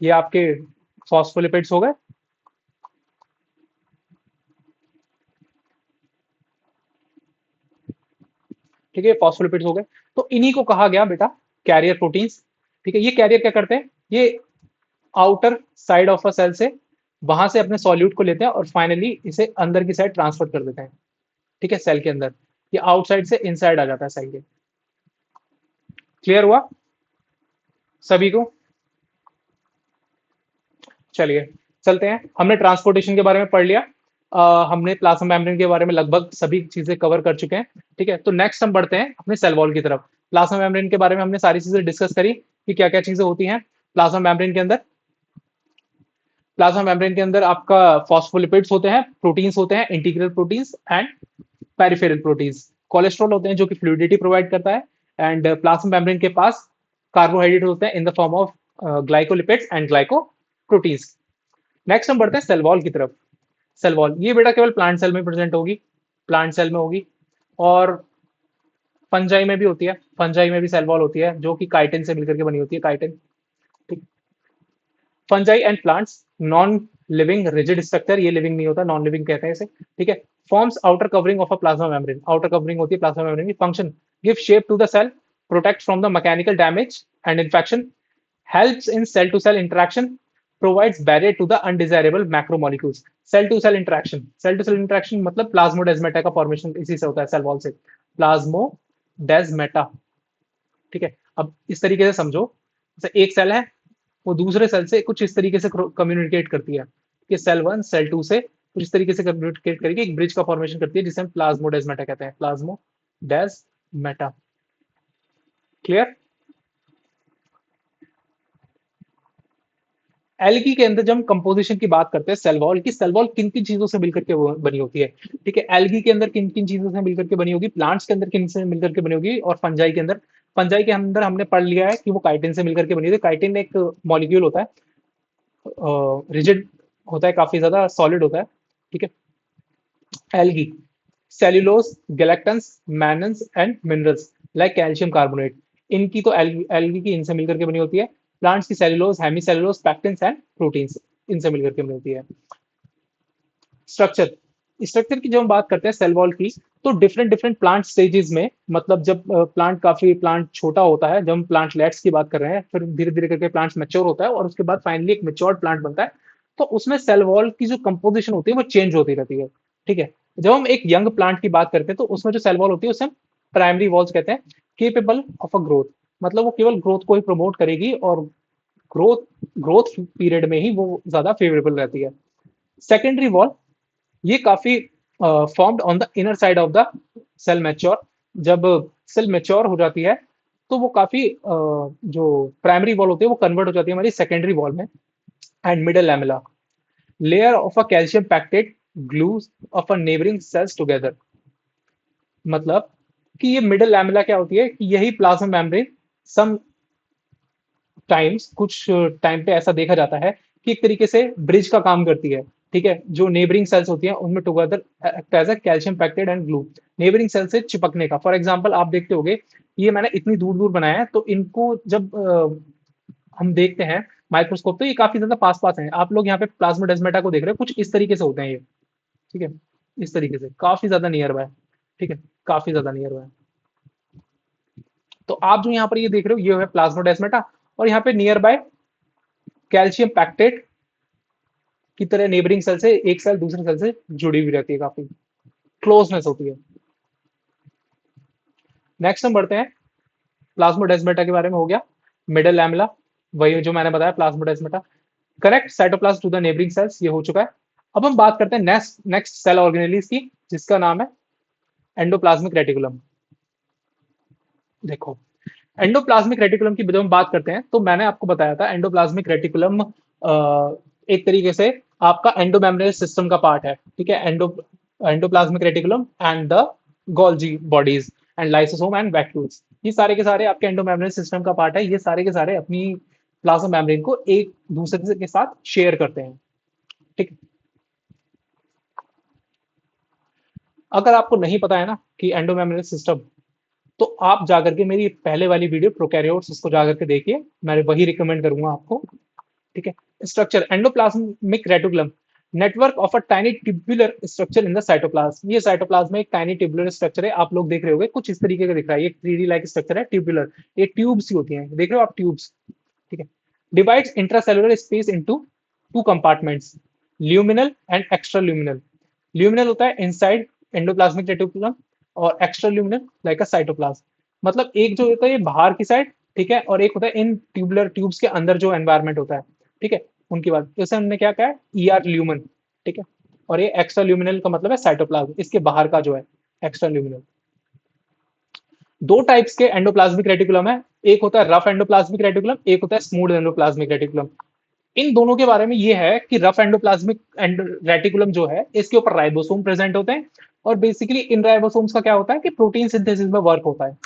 ये आपके फॉस्फोलिपिड्स हो गए। ठीक है, फॉस्फोलिपिड्स हो गए, तो इन्हीं को कहा गया बेटा कैरियर प्रोटीन्स। ठीक है, ये कैरियर क्या करते हैं, ये outer side of a cell से वहां से अपने सॉल्यूट को लेते हैं और फाइनली इसे अंदर की साइड ट्रांसफर कर देते हैं। ठीक है, सेल के अंदर, ये आउटसाइड से इनसाइड आ जाता है सेल के। क्लियर हुआ सभी को? चलिए चलते हैं, हमने ट्रांसपोर्टेशन के बारे में पढ़ लिया, हमने प्लाज्मा मेम्ब्रेन के बारे में लगभग सभी चीजें कवर कर चुके हैं। ठीक है, तो नेक्स्ट हम बढ़ते हैं अपने सेल वॉल की तरफ। प्लाज्मा मेम्ब्रेन के बारे में हमने सारी चीजें डिस्कस करी कि क्या क्या चीजें होती हैं प्लाज्मा मेम्ब्रेन के अंदर। प्लाज्मा मेम्ब्रेन के अंदर आपका फॉस्फोलिपिड्स होते हैं, प्रोटीन्स होते हैं, integral proteins and peripheral proteins. Cholesterol होते हैं जो कि फ्लूइडिटी प्रोवाइड करता है, एंड प्लाज्मा मेम्ब्रेन के पास कार्बोहाइड्रेट होते हैं in the form of glycolipids and glycoproteins. Next हम बढ़ते हैं सेल वॉल की तरफ। सेल वॉल ये बेटा केवल प्लांट सेल में प्रेजेंट होगी, प्लांट सेल में होगी, और फंजाई में भी होती है, फंजाई में भी सेल वॉल होती है जो कि काइटिन से मिलकर के बनी होती है, काइटिन। ठीक, fungi and plants non living rigid structure, ये लिविंग नहीं होता, नॉन लिविंग कहते हैं इसे। ठीक है, forms outer covering of a plasma membrane, outer covering होती है प्लाज्मा मेम्ब्रेन की। Function give shape to the cell, protect from the mechanical damage and infection, helps in cell to cell interaction, provides barrier to the undesirable macromolecules। Cell to cell interaction, cell to cell interaction मतलब plasmodesmata का formation इसी से होता है, cell wall से, plasmodesmata. ठीक है, अब इस तरीके से समझो, जैसे एक सेल है, वो दूसरे सेल से कुछ इस तरीके से कम्युनिकेट करती है कि सेल वन सेल टू से कुछ इस तरीके से कम्युनिकेट करके एक ब्रिज का फॉर्मेशन करती है जिसे हम प्लाज्मोडेस्माटा कहते हैं, प्लाज्मोडेस्माटा। क्लियर? एल्गी के अंदर जब हम कंपोजिशन की बात करते हैं सेल वॉल की, सेल वॉल किन किन चीजों से मिलकर के बनी होती है? ठीक है, एल्गी के अंदर किन किन चीजों से मिलकर के बनी होगी, प्लांट्स के अंदर किन से मिलकर के बनी होगी, और फंजाई के अंदर, फंजाई के अंदर हमने पढ़ लिया है कि वो काइटिन से मिलकर के बनी होती है। काइटिन एक मॉलिक्यूल होता है, रिजिड होता है, काफी ज्यादा सॉलिड होता है। ठीक है, algae, cellulose, galactans, mannans and minerals like calcium carbonate, इनकी तो एल्गी की इनसे मिलकर के बनी होती है। प्लांट्स की सेल्यूलोज, हेमीसेल्यूलोज, पैक्टिन्स एंड प्रोटीन्स, इनसे मिलकर के बनी होती है। स्ट्रक्चर, स्ट्रक्चर की जब हम बात करते हैं सेल वॉल की, तो डिफरेंट डिफरेंट प्लांट स्टेजेस में, मतलब जब प्लांट छोटा होता है, जब हम प्लांटलेट्स की बात कर रहे हैं, फिर धीरे धीरे करके प्लांट्स मैच्योर होता है और उसके बाद फाइनली एक मैच्योर्ड प्लांट बनता है, तो उसमें सेल वॉल की जो कंपोजिशन होती है वो चेंज होती रहती है। ठीक है, जब हम एक यंग प्लांट की बात करते हैं तो उसमें जो सेल वॉल होती है उसे हम प्राइमरी वॉल्स कहते हैं, केपेबल ऑफ अ ग्रोथ, मतलब वो केवल ग्रोथ को ही प्रमोट करेगी और ग्रोथ ग्रोथ पीरियड में ही वो ज्यादा फेवरेबल रहती है। सेकेंडरी वॉल, ये काफी formed on the inner side of the cell mature, जब सेल मैच्योर हो जाती है तो वो काफी जो प्राइमरी वॉल होती है वो कन्वर्ट हो जाती है हमारी सेकेंडरी वॉल में, and middle lamella, layer of a calcium pactate glues of a neighboring cells together. मतलब कि ये मिडल लैमेला क्या होती है कि यही प्लाज्मा मेम्ब्रेन सम टाइम्स कुछ टाइम पे ऐसा देखा जाता है कि एक तरीके से ब्रिज का काम करती है। ठीक है, जो नेबरिंग सेल्स होती हैं उनमें together act as a calcium pectate and glue, neighbouring cell से चिपकने का। फॉर एग्जांपल आप देखते होगे, ये मैंने इतनी दूर दूर बनाया है, तो इनको जब हम देखते हैं माइक्रोस्कोप, तो ये काफी ज्यादा पास पास हैं। आप लोग यहाँ पे प्लाज्मोडेस्माटा को देख रहे हो, कुछ इस तरीके से होते हैं ये। ठीक है, इस तरीके से काफी ज्यादा नियर बाय। ठीक है, काफी ज्यादा नियर बाय। तो आप जो यहाँ पर ये देख रहे हो, ये है प्लाज्मोडेस्माटा, और यहाँ पे नियर बाय कैल्शियम पैक्टेट की तरह नेबरिंग सेल से एक सेल दूसरे सेल से जुड़ी हुई रहती है, काफी क्लोजनेस होती है। नेक्स्ट हम बढ़ते हैं, प्लाज्मोडेस्माटा के बारे में हो गया, मिडल लैमेला, वही जो मैंने बताया plasmodesmata, correct, cytoplasm to the neighbouring cells, ये हो चुका है। अब हम बात करते हैं नेक्स्ट नेक्स्ट सेल ऑर्गेनेलिस की, जिसका नाम है एंडोप्लाज्मिक रेटिकुलम। देखो, एंडोप्लाज्मिक रेटिकुलम की जब हम बात करते हैं, तो मैंने आपको बताया था एंडोप्लाज्मिक रेटिकुलम एक तरीके से आपका एंडोमेम्ब्रेनल सिस्टम का पार्ट है। ठीक है, endoplasmic reticulum and the Golgi bodies and lysosome and vacuoles, ये सारे के सारे आपके एंडोमेम्ब्रेनल सिस्टम का पार्ट है। ये सारे के सारे अपनी प्लाज्मा मेम्ब्रेन को एक दूसरे के साथ शेयर करते हैं। ठीक है, अगर आपको नहीं पता है ना कि एंडोमेम्ब्रेनल सिस्टम, तो आप जाकर के मेरी पहले वाली वीडियो प्रोकैरियोट्स, उसको जाकर के देखिए, मैं वही रिकमेंड करूंगा आपको। ठीक है, structure endoplasmic reticulum, network of a tiny tubular structure in the cytoplasm. ये साइटोप्लाज्म में एक टाइनी ट्यूबुलर स्ट्रक्चर है, आप लोग देख रहे होंगे कुछ इस तरीके का दिख रहा है, ये 3D लाइक स्ट्रक्चर है, ट्यूबुलर, ये ट्यूब्स ही होती हैं, देख रहे हो आप ट्यूब्स। ठीक है, divides intracellular space into two compartments, luminal and extra luminal. Luminal होता है इनसाइड एंडोप्लाज्मिक रेटिकुलम, और एक्स्ट्रा ल्यूमिनल लाइक अ साइटोप्लाज्म, मतलब एक जो होता है ये बाहर की साइड, ठीक है, और एक होता है इन ट्यूबुलर ट्यूब्स के अंदर जो एनवायरमेंट होता है। ठीक है, उनकी बात, जैसे हमने क्या कहा है, ईआर ल्यूमन। ठीक है, और ये एक्स्ट्रा ल्यूमिनल का मतलब है साइटोप्लाज्म, इसके बाहर का जो है एक्स्ट्रा ल्यूमिनल। दो टाइप्स के एंडोप्लाज्मिक रेटिकुलम है, एक होता है रफ एंडोप्लाज्मिक रेटिकुलम, एक होता है स्मूथ एंडोप्लाज्मिक रेटिकुलम। इन दोनों के बारे में ये है कि रफ एंडोप्लाज्मिक रेटिकुलम जो है, इसके ऊपर राइबोसोम प्रेजेंट होते हैं, और बेसिकली इन राइबोसोम्स का क्या होता है कि प्रोटीन सिंथेसिस में वर्क होता है।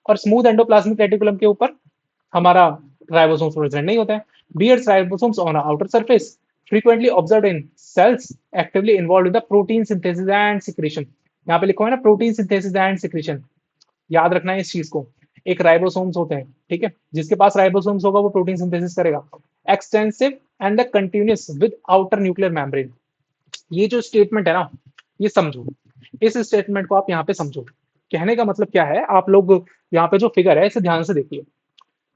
और स्मूथ एंडोप्लाज्मिक रेटिकुलम के ऊपर हमारा राइबोसोम्स प्रेजेंट नहीं होता है। Bears ribosomes on outer surface, frequently observed in cells actively involved in the protein synthesis and secretion। यहाँ पे लिखो है ना, प्रोटीन सिंथेसिस एंड सिक्रीशन, याद रखना है इस चीज को। एक राइबोसोम्स होते हैं, ठीक है, जिसके पास राइबोसोम्स होगा वो प्रोटीन सिंथेसिस करेगा। Extensive and the continuous with outer nuclear membrane, ये जो स्टेटमेंट है ना, ये समझो, इस स्टेटमेंट को आप यहाँ पे समझो। कहने का मतलब क्या है, आप लोग यहाँ पे जो फिगर है इसे ध्यान से देखिए।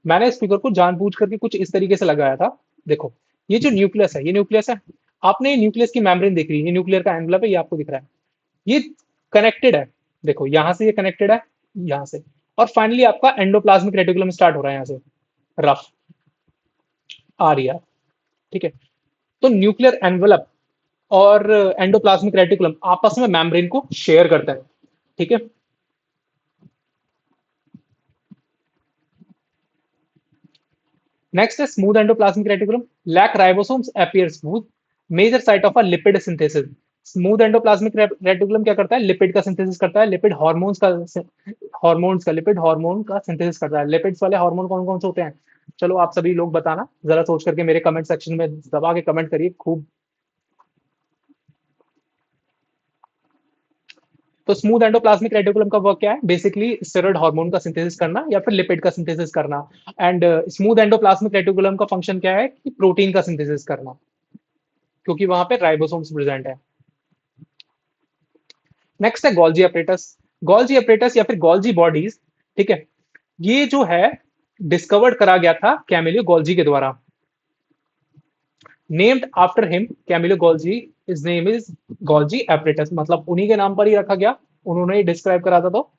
मैंने इस फिगर को जानबूझ करके कुछ इस तरीके से लगाया था। देखो, ये जो न्यूक्लियस है, ये न्यूक्लियस है, आपने ये न्यूक्लियस की मेम्ब्रेन देख रही है, ये न्यूक्लियर का एनवलप है, ये आपको दिख रहा है, ये कनेक्टेड है। देखो, यहां से ये कनेक्टेड है, यहां से, और फाइनली आपका एंडोप्लाज्मिक रेटिकुलम स्टार्ट हो रहा है यहाँ से, रफ आ रही है। ठीक है, तो न्यूक्लियर एनवलप और एंडोप्लाज्मिक रेटिकुलम आपस में मेम्ब्रेन को शेयर करते हैं। ठीक है, नेक्स्ट है smooth endoplasmic reticulum, lack ribosomes appear smooth, major site of a lipid synthesis. Smooth endoplasmic reticulum क्या करता है, लिपिड का सिंथेसिस करता है, लिपिड हार्मोन्स का लिपिड हार्मोन का सिंथेसिस करता है। लिपिड्स वाले हार्मोन कौन कौन से होते हैं, चलो आप सभी लोग बताना, जरा सोच करके मेरे कमेंट सेक्शन में दबा के कमेंट करिए खूब। तो स्मूथ एंडोप्लाज्मिक रेटिकुलम का वर्क क्या है, बेसिकली स्टेरॉइड हार्मोन का सिंथेसिस करना या फिर लिपिड का सिंथेसिस करना। एंड स्मूथ एंडोप्लाज्मिक रेटिकुलम का फंक्शन क्या है कि प्रोटीन का सिंथेसिस करना, क्योंकि वहां पे राइबोसोम्स प्रेजेंट है। नेक्स्ट है गोल्जी अपरेटस। गोल्जी अपरेटस या फिर गोल्जी बॉडीज, ठीक है, ये जो है डिस्कवर्ड करा गया था कैमिलियो गोल्जी के द्वारा, named after him Camillo Golgi, his name is Golgi apparatus, मतलब उन्हीं के नाम पर ही रखा गया, उन्होंने ही डिस्क्राइब करा था। तो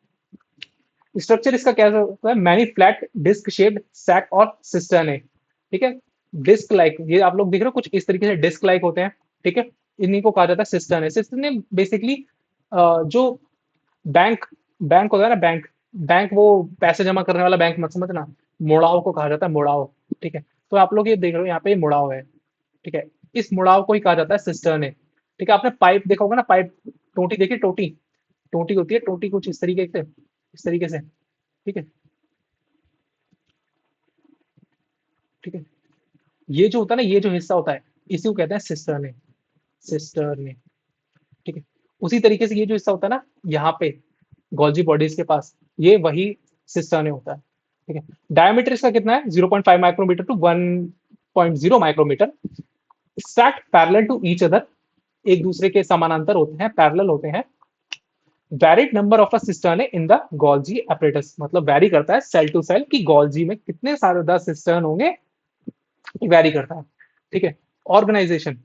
स्ट्रक्चर इसका क्या होता है, many flat disc shaped sac और सिस्टर्न है। ठीक है, डिस्क लाइक, ये आप लोग देख रहे हो कुछ इस तरीके से डिस्क लाइक होते हैं। ठीक है, इन्हीं को कहा जाता है सिस्टर्न है। सिस्टर्न है बेसिकली जो बैंक बैंक होता है ना, बैंक बैंक वो पैसे जमा करने वाला बैंक मत समझना, मोड़ाओ को कहा जाता है, मोड़ाओ। ठीक है, तो आप लोग ये देख रहे हो यहाँ पे ये मुड़ाव है, ठीक है। इस मुड़ाव को ही कहा जाता है सिस्टर्न है, ठीक है। आपने पाइप देखा होगा ना, पाइप, टोटी देखी, टोटी, टोटी होती है, टोटी कुछ इस तरीके से, ठीक है, ठीक है। ये जो होता है ना, ये जो हिस्सा होता है, इसी को कहते हैं सिस्टर्न है, सिस्टर्न है, ठीक है। उसी तरीके से ये जो हिस्सा होता है ना, यहाँ पे गोल्जी बॉडीज के पास, ये वही सिस्टर्न होता है, ठीक है। डायमीटर इसका कितना है, 0.5 micrometre to 1.0 micrometre, stacked parallel to each other, एक दूसरे के समानांतर होते हैं, पैरेलल होते हैं। Varied number of a cistern in the Golgi apparatus, मतलब वैरी करता है सेल टू सेल कि गोल्जी में कितने सारे 10 सिस्टर्न होंगे, वैरी करता है, ठीक है। ऑर्गेनाइजेशन,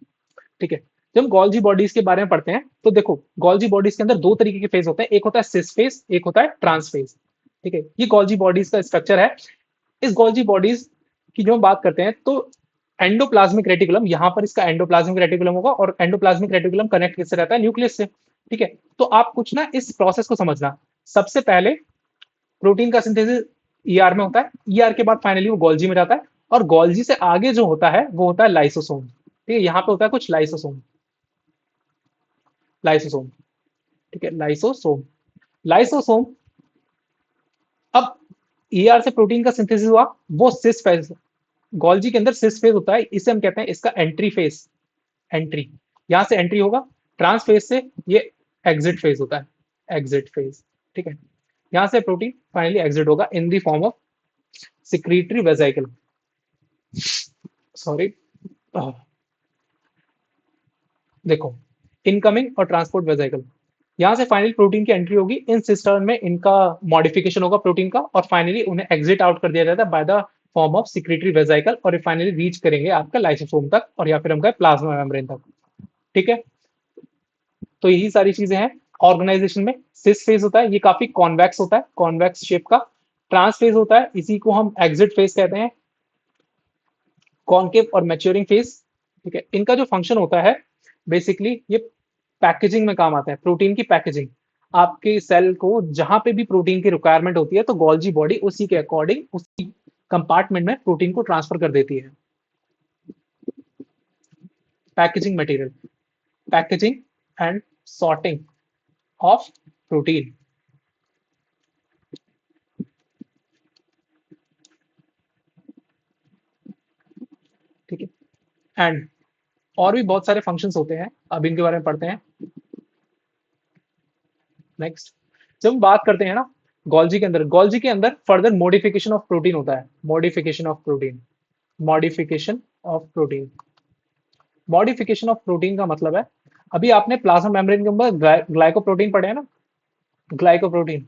ठीक है। जब हम गोल्जी बॉडीज के बारे में पढ़ते हैं तो देखो, गोल्जी बॉडीज के अंदर दो तरीके के फेज होते हैं, एक होता है सिस फेज, एक होता है ट्रांस फेज, ठीक है। ये गोल्जी बॉडीज का स्ट्रक्चर है। इस गोल्जी बॉडीज की जो हम बात करते हैं तो एंडोप्लाज्मिक रेटिकुलम, यहाँ पर इसका एंडोप्लाज्मिक रेटिकुलम होगा, और एंडोप्लाज्मिक रेटिकुलम कनेक्ट किससे रहता है, न्यूक्लियस से, ठीक है। तो आप कुछ ना इस प्रोसेस को समझना, सबसे पहले प्रोटीन का सिंथेसिस ईआर में होता है, ईआर के बाद फाइनली वो गोल्जी में जाता है, और गोल्जी से आगे जो होता है वो होता है लाइसोसोम, ठीक है। यहाँ पे होता है कुछ लाइसोसोम, लाइसोसोम, ठीक है, लाइसोसोम, लाइसोसोम। अब ईआर से प्रोटीन का सिंथेसिस हुआ, वो सिस फेज, गोल्जी के अंदर सिस फेज होता है, इसे हम कहते हैं इसका एंट्री फेज, एंट्री, यहां से एंट्री होगा। ट्रांस फेज से ये एग्जिट फेज होता है, एग्जिट फेज, ठीक है। यहां से प्रोटीन फाइनली एग्जिट होगा in the form of secretory vesicle, sorry, देखो, इनकमिंग और ट्रांसपोर्ट वेसिकल, यहाँ से फाइनल प्रोटीन की एंट्री होगी, इन सिस्टम में इनका मॉडिफिकेशन होगा प्रोटीन का, और फाइनली उन्हें एग्जिट आउट कर दिया जाता है by the form of secretory vesicle, और फाइनली रीच करेंगे आपका लाइसोसोम तक, और या फिर हम कहें प्लाज्मा मेम्ब्रेन तक, ठीक है। तो यही सारी चीजें हैं। ऑर्गेनाइजेशन में सिस फेज होता है, ये काफी कॉन्वेक्स होता है, कॉन्वेक्स शेप का। ट्रांस फेज होता है, इसी को हम एग्जिट फेज कहते हैं। कॉन्केव और मैच्योरिंग फेज, ठीक है। इनका जो फंक्शन होता है, बेसिकली ये पैकेजिंग में काम आता है, प्रोटीन की पैकेजिंग। आपके सेल को जहां पे भी प्रोटीन की रिक्वायरमेंट होती है तो गोल्जी बॉडी उसी के अकॉर्डिंग उसी कंपार्टमेंट में प्रोटीन को ट्रांसफर कर देती है। Packaging material, packaging and sorting of protein, ठीक है। एंड और भी बहुत सारे फंक्शंस होते हैं, अब इनके बारे में पढ़ते हैं नेक्स्ट। जब हम बात करते हैं ना गोल्जी के अंदर फर्दर मॉडिफिकेशन ऑफ प्रोटीन होता है, modification of protein, modification of protein, modification of protein का मतलब है, अभी आपने प्लाज्मा मेम्ब्रेन के ऊपर ग्लाइकोप्रोटीन पढ़े हैं ना, ग्लाइकोप्रोटीन,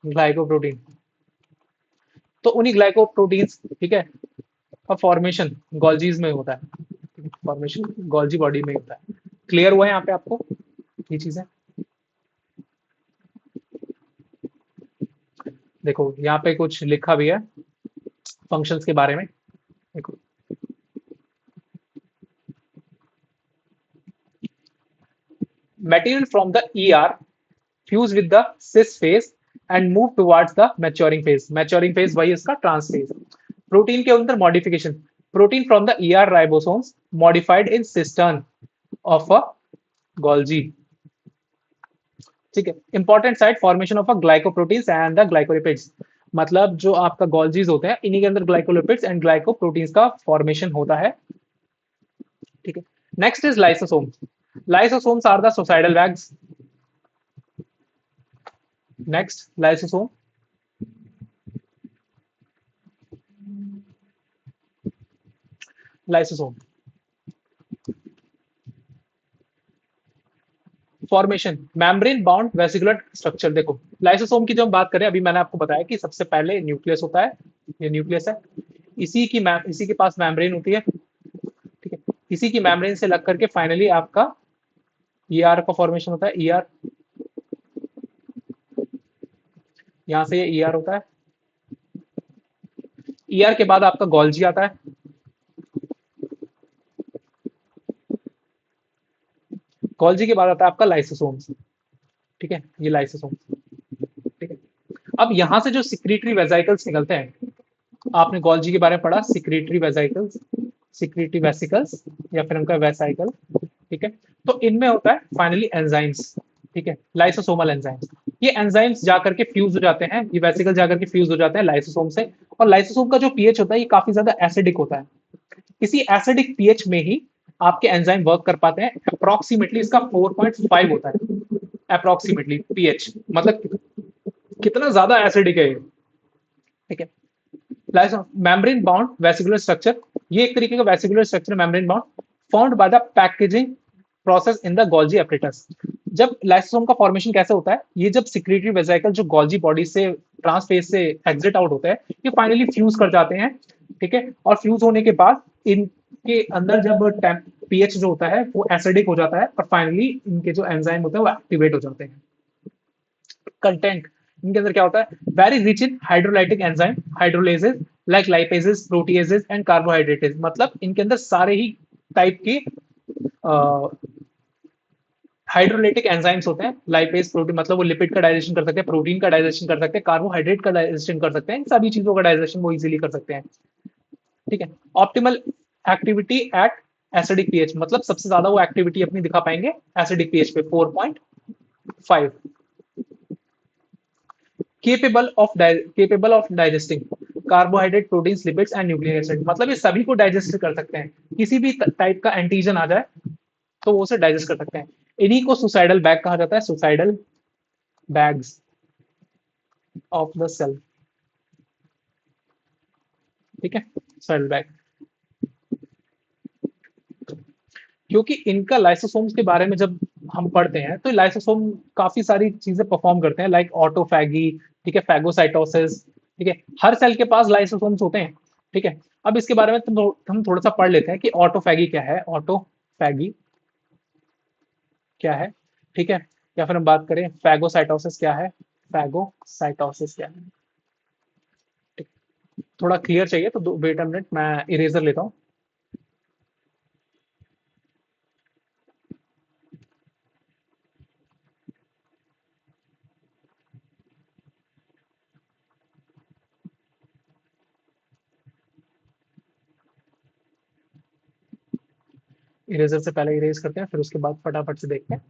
ग्लाइकोप्रोटीन, तो उन्हीं ग्लाइकोप्रोटीन्स, ठीक है, का फॉर्मेशन गोल्जीज में होता है, फॉर्मेशन गोल्जी बॉडी में होता है। क्लियर हुआ है यहाँ पे आपको ये चीजें? देखो यहाँ पे कुछ लिखा भी है फंक्शंस के बारे में, देखो, material from the ER fuse with the cis phase and move towards the maturing phase, maturing phase वही इसका ट्रांस फेज। प्रोटीन के अंदर modification, protein from the ER ribosomes modified in cistern of a Golgi, ठीक है। Important site formation of a glycoproteins and the glycolipids, मतलब जो आपका Golgis होते हैं इन्हीं के अंदर ग्लाइकोलिपिड्स एंड ग्लाइकोप्रोटीन्स का फॉर्मेशन होता है, ठीक है। Next is lysosomes, lysosomes are the suicidal bags, next lysosome, lysosome formation membrane bound vesicular structure. देखो लाइसोसोम की जो हम बात करें, अभी मैंने आपको बताया कि सबसे पहले न्यूक्लियस होता है, ये न्यूक्लियस है, इसी के पास मैम्ब्रेन होती है, ठीक है। इसी की मैम्ब्रेन से लग करके फाइनली आपका ईआर का फॉर्मेशन होता है, ईआर, यहाँ से ये ईआर होता है, ईआर के बाद आपका गोल्जी आता है, गोल्जी के बाद आता है आपका लाइसोसोम्स, ठीक है, ये लाइसोसोम्स, ठीक है। अब यहाँ से जो सिक्रीटरी वेसिकल्स निकलते हैं, आपने गोल्जी के बारे में पढ़ा, सिक्रेटरी वेसिकल्स, सिक्रेटरी वेसिकल्स या फिर उनका वेसाइकल, ठीक है। तो इनमें होता है फाइनली एंजाइम्स, ठीक है, लाइसोसोमल एंजाइम्स। ये एंजाइम्स जाकर के फ्यूज हो जाते हैं, ये वेसिकल जाकर के फ्यूज हो जाते हैं लाइसोसोम से। और लाइसोसोम का जो पीएच होता है ये काफी ज्यादा एसिडिक होता है। इसी एसिडिक पीएच में ही आपके एंजाइम वर्क कर पाते हैं। अप्रोक्सीमेटली इसका 4.5 होता है, अप्रोक्सीमेटली पीएच, मतलब कितना ज्यादा एसिडिक है ये, ठीक है। मेम्ब्रेन बाउंड वेसिकुलर स्ट्रक्चर, ये एक तरीके का vesicular structure membrane bound, found by the packaging process in the Golgi apparatus. जब लाइसोसोम का फॉर्मेशन कैसे होता है, ये जब सिक्रेटरी वेसिकल जो गोल्जी बॉडी से ट्रांसफेज से एग्जिट आउट होता है, ये फाइनली फ्यूज कर जाते हैं, ठीक है। और फ्यूज होने के बाद इनके अंदर जब पीएच जो होता है वो एसिडिक हो जाता है, और फाइनली इनके जो एंजाइम होते हैं वो एक्टिवेट हो जाते हैं। कंटेंट इनके अंदर क्या होता है, very rich in hydrolytic enzyme, hydrolases like lipases, proteases and carbohydrases. मतलब इनके अंदर सारे ही टाइप के हाइड्रोलाइटिक एंजाइम्स होते हैं। लाइपेज प्रोटीन मतलब वो लिपिड का डाइजेशन कर सकते हैं, प्रोटीन का डाइजेशन कर सकते हैं, कार्बोहाइड्रेट का डाइजेशन कर सकते हैं, इन सभी चीजों का डाइजेशन वो इजीली कर सकते हैं, ठीक है। Optimal activity at acidic pH, मतलब सबसे ज्यादा वो एक्टिविटी अपनी दिखा पाएंगे एसिडिक पीएच पे 4.5। Capable of digesting carbohydrate, proteins, lipids and nucleic acid, मतलब ये सभी को डाइजेस्ट कर सकते हैं। किसी भी टाइप का एंटीजन आ जाए तो वो उसे डाइजेस्ट कर सकते हैं। इन्हीं को सुसाइडल बैग कहा जाता है, suicidal bags of the cell, ठीक है, सुसाइडल बैग। क्योंकि इनका लाइसोसोम्स के बारे में जब हम पढ़ते हैं तो लाइसोसोम काफी सारी चीजें परफॉर्म करते हैं, लाइक ऑटोफैगी, ठीक है, फैगोसाइटोसिस, ठीक है। हर सेल के पास लाइसोसोम्स होते हैं, ठीक है। अब इसके बारे में हम थोड़ा सा पढ़ लेते हैं कि ऑटोफैगी क्या है, ऑटोफैगी क्या है, ठीक है। या फिर हम बात करें फैगोसाइटोसिस क्या है, फैगोसाइटोसिस क्या है, ठीक। थोड़ा क्लियर चाहिए तो वेट अ मिनट, मैं इरेजर लेता हूँ। इरेजर से पहले इरेज करते हैं, फिर उसके बाद फटाफट से देखते हैं।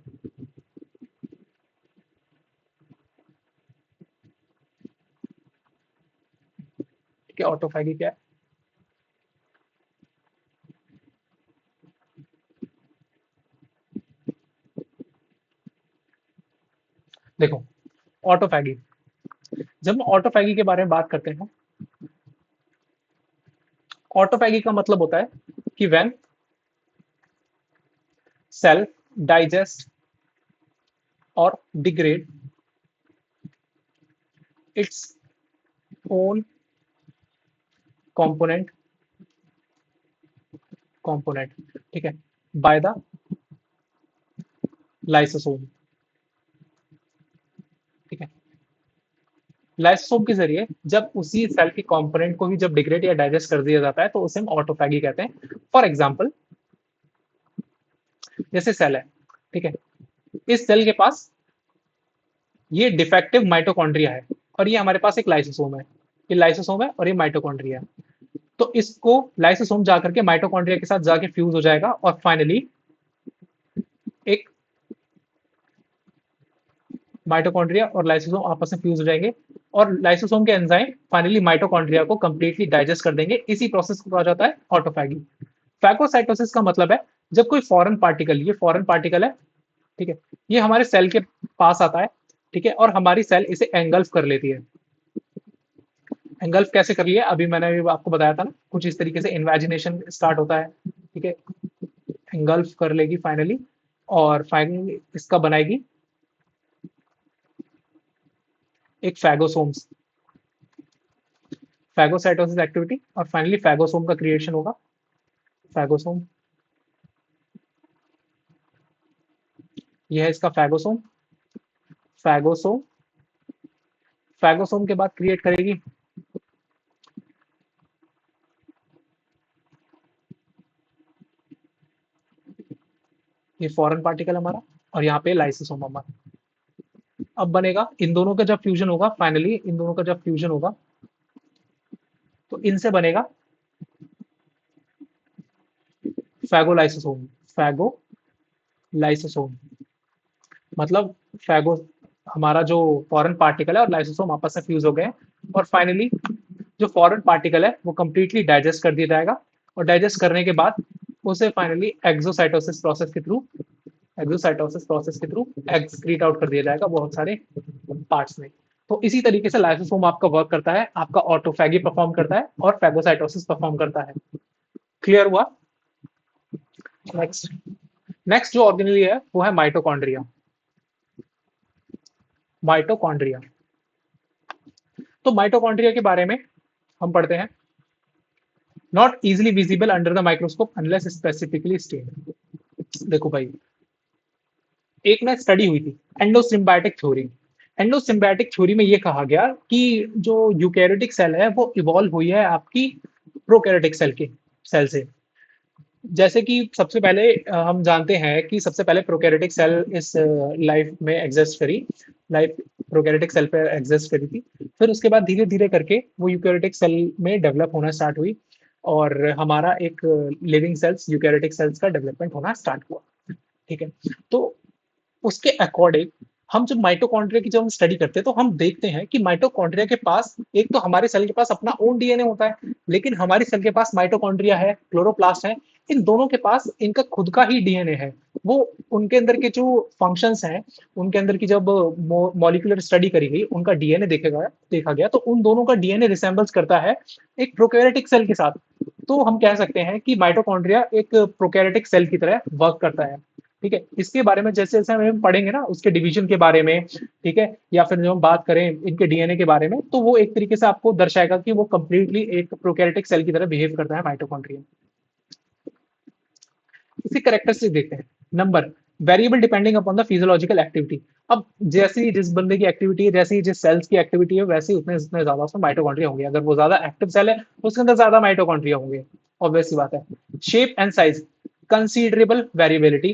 ठीक है, ऑटोफैगी क्या है। देखो, ऑटोफैगी, जब हम ऑटोफैगी के बारे में बात करते हैं, ऑटोफैगी का मतलब होता है कि व्हेन सेल डाइजेस्ट और degrade its own component, component, ठीक है, बाय द लाइसोसोम, ठीक है। लाइसोसोम के जरिए जब उसी सेल के कंपोनेंट को भी जब डिग्रेड या डाइजेस्ट कर दिया जाता है तो उसे हम ऑटोफैगी कहते हैं। फॉर एग्जांपल, जैसे सेल है, ठीक है, इस सेल के पास ये डिफेक्टिव माइटोकॉन्ड्रिया है, और ये हमारे पास एक लाइसोसोम है, ये लाइसोसोम है और ये माइटोकॉन्ड्रिया है। तो इसको लाइसोसोम जाकर के माइटोकॉन्ड्रिया के साथ जाके फ्यूज हो जाएगा, और फाइनली एक माइटोकॉन्ड्रिया और लाइसोसोम आपस में फ्यूज हो जाएंगे, और लाइसोसोम के एंजाइम फाइनली माइटोकॉन्ड्रिया को कंप्लीटली डाइजेस्ट कर देंगे। इसी प्रोसेस को कहा जाता है ऑटोफैगी। फैगोसाइटोसिस का मतलब है जब कोई फॉरेन पार्टिकल, ये फॉरेन पार्टिकल है, ठीक है, ये हमारे सेल के पास आता है, ठीक है, और हमारी सेल इसे एंगल्फ कर लेती है। एंगल्फ कैसे कर लिया, अभी मैंने भी आपको बताया था ना, कुछ इस तरीके से इन्वेजिनेशन स्टार्ट होता है, ठीक है, एंगल्फ कर लेगी फाइनली, और फाइनली इसका बनाएगी एक फैगोसोम्स, फैगोसाइटोसिस एक्टिविटी, और फाइनली फैगोसोम का क्रिएशन होगा, फैगोसोम, यह है इसका फैगोसोम। फैगोसोम, फैगोसोम के बाद क्रिएट करेगी ये फॉरेन पार्टिकल हमारा, और यहाँ पे लाइसोसोम हमारा। अब बनेगा इन दोनों का जब फ्यूजन होगा, फाइनली इन दोनों का जब फ्यूजन होगा तो इनसे बनेगा फैगोलाइसोसोम। फैगोलाइसोसोम मतलब फैगो हमारा जो फॉरेन पार्टिकल है और लाइसोसोम आपस में फ्यूज हो गए हैं, और फाइनली जो फॉरेन पार्टिकल है वो कंप्लीटली डाइजेस्ट कर दिया जाएगा, और डाइजेस्ट करने के बाद उसे फाइनली एक्सोसाइटोसिस प्रोसेस के थ्रू एक्सक्रीट आउट कर दिया जाएगा बहुत सारे पार्ट्स में। तो इसी तरीके से लाइसोसोम आपका वर्क करता है, आपका ऑटोफैगी परफॉर्म करता है और फैगोसाइटोसिस परफॉर्म करता है। क्लियर हुआ? नेक्स्ट नेक्स्ट जो ऑर्गेनेल है वो है माइटोकॉन्ड्रिया। माइटोकॉन्ड्रिया तो माइटोकॉन्ड्रिया के बारे में हम पढ़ते हैं। Not easily visible under the microscope unless specifically stained. देखो भाई, एक ना स्टडी हुई थी एंडोसिम्बायोटिक थ्योरी। एंडोसिम्बायोटिक थ्योरी में ये कहा गया कि जो यूकैरियोटिक सेल है वो इवॉल्व हुई है आपकी प्रोकैरियोटिक सेल से। जैसे कि सबसे पहले हम जानते हैं कि सबसे पहले प्रोकैरियोटिक सेल इस लाइफ में एग्जिस्ट करी। लाइफ प्रोकैरियोटिक सेल पे एग्जिस्ट करी थी। फिर उसके बाद धीरे धीरे करके वो यूकैरियोटिक सेल में डेवलप होना स्टार्ट हुई, और हमारा एक लिविंग सेल्स यूकैरियोटिक सेल्स का डेवलपमेंट होना स्टार्ट हुआ। ठीक है, तो उसके अकॉर्डिंग हम जब माइटोकॉन्ड्रिया की जब हम स्टडी करते हैं तो हम देखते हैं कि माइटोकॉन्ड्रिया के पास एक तो हमारे सेल के पास अपना ओन डीएनए होता है, लेकिन हमारी सेल के पास माइटोकॉन्ड्रिया है, क्लोरोप्लास्ट है, इन दोनों के पास इनका खुद का ही डीएनए है। वो उनके अंदर के जो फंक्शंस हैं, उनके अंदर की जब मॉलिक्यूलर स्टडी करी गई, उनका डीएनए देखा गया तो उन दोनों का डीएनए रिसेंबल्स करता है एक प्रोकैरियोटिक सेल के साथ। तो हम कह सकते हैं कि माइटोकॉन्ड्रिया एक प्रोकैरियोटिक सेल की तरह वर्क करता है। ठीक है, इसके बारे में जैसे जैसे हम पढ़ेंगे ना उसके डिवीजन के बारे में, ठीक है, या फिर जो हम बात करें इनके डीएनए के बारे में, तो वो एक तरीके से आपको दर्शाएगा कि वो कंप्लीटली एक प्रोकैरियोटिक सेल की तरह बिहेव करता है माइटोकॉन्ड्रिया। इसी कैरेक्टरिस्टिक देखते हैं। Number, variable depending upon the physiological activity. अब जैसी जिस बंदे की एक्टिविटी है, जैसी जिस सेल्स की एक्टिविटी है, वैसे ही उतने उतने ज्यादा उसमें माइटोकॉन्ड्रिया होंगे। अगर वो ज्यादा एक्टिव सेल है तो उसके अंदर ज्यादा माइटोकॉन्ड्रिया होंगे, ऑब्वियस सी बात है। Shape and size, considerable variability.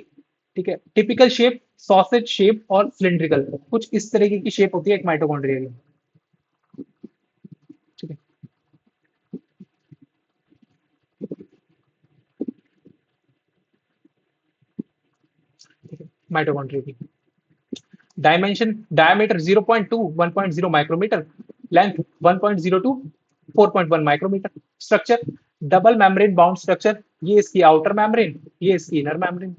ठीक है, टिपिकल शेप, सॉसेज शेप और सिलिंड्रिकल, कुछ इस तरीके की शेप होती है एक माइटोकॉन्ड्रिया की। ठीक है, ठीक है, माइटोकॉन्ड्रिया की dimension, diameter 0.2 1.0 micrometre, length 1.0 to 4.1 micrometre. Structure, double membrane bound structure, ये इसकी आउटर मेम्ब्रेन, ये इसकी इनर मेम्ब्रेन।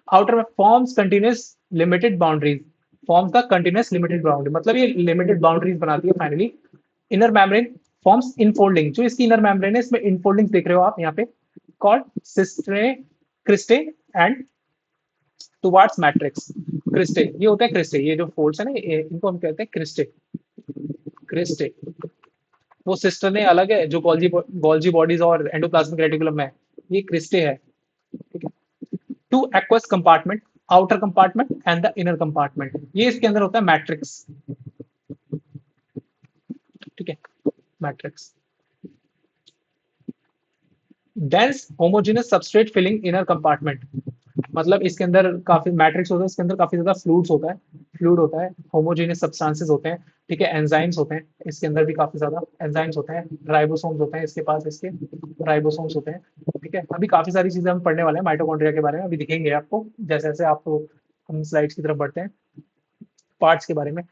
आउटर में forms continuous limited boundaries, forms का कंटिन्यूस लिमिटेड बाउंड्री मतलब ये लिमिटेड बाउंड्रीज बनाती है finally. Inner membrane forms infolding, जो इसकी इनर मेम्ब्रेन है इसमें इनफोल्डिंग देख रहे हो आप यहाँ पे, कॉल्ड सिस्ट्रे, cristae and towards matrix. Cristae, ये होता है क्रिस्टे, ये जो फोल्ड्स है ना इनको हम कहते हैं क्रिस्टे। क्रिस्टे वो सिस्टर ने अलग है जो गोल्जी बॉडीज और एंडोप्लाज्मिक रेटिकुलम में है, ये क्रिस्टे है। ठीक है, two aqueous compartment, outer compartment and the inner compartment, ये इसके अंदर होता है मैट्रिक्स। ठीक है, matrix. Dense homogenous substrate filling inner compartment, मतलब इसके अंदर काफी मैट्रिक्स होता है, इसके अंदर काफी ज्यादा फ्लूइड्स होता है, फ्लूइड होता है, होमोजेनियस सब्सटेंसेस होते हैं। ठीक है, एंजाइम्स होते हैं, इसके अंदर भी काफी ज्यादा एंजाइम्स होते हैं, राइबोसोम्स होते हैं इसके पास, इसके राइबोसोम्स होते हैं। ठीक है, अभी काफी सारी चीजें हम पढ़ने वाले हैं माइटोकॉन्ड्रिया के बारे में, अभी दिखेंगे आपको जैसे जैसे आप हम स्लाइड्स की तरफ बढ़ते हैं पार्ट्स के बारे में।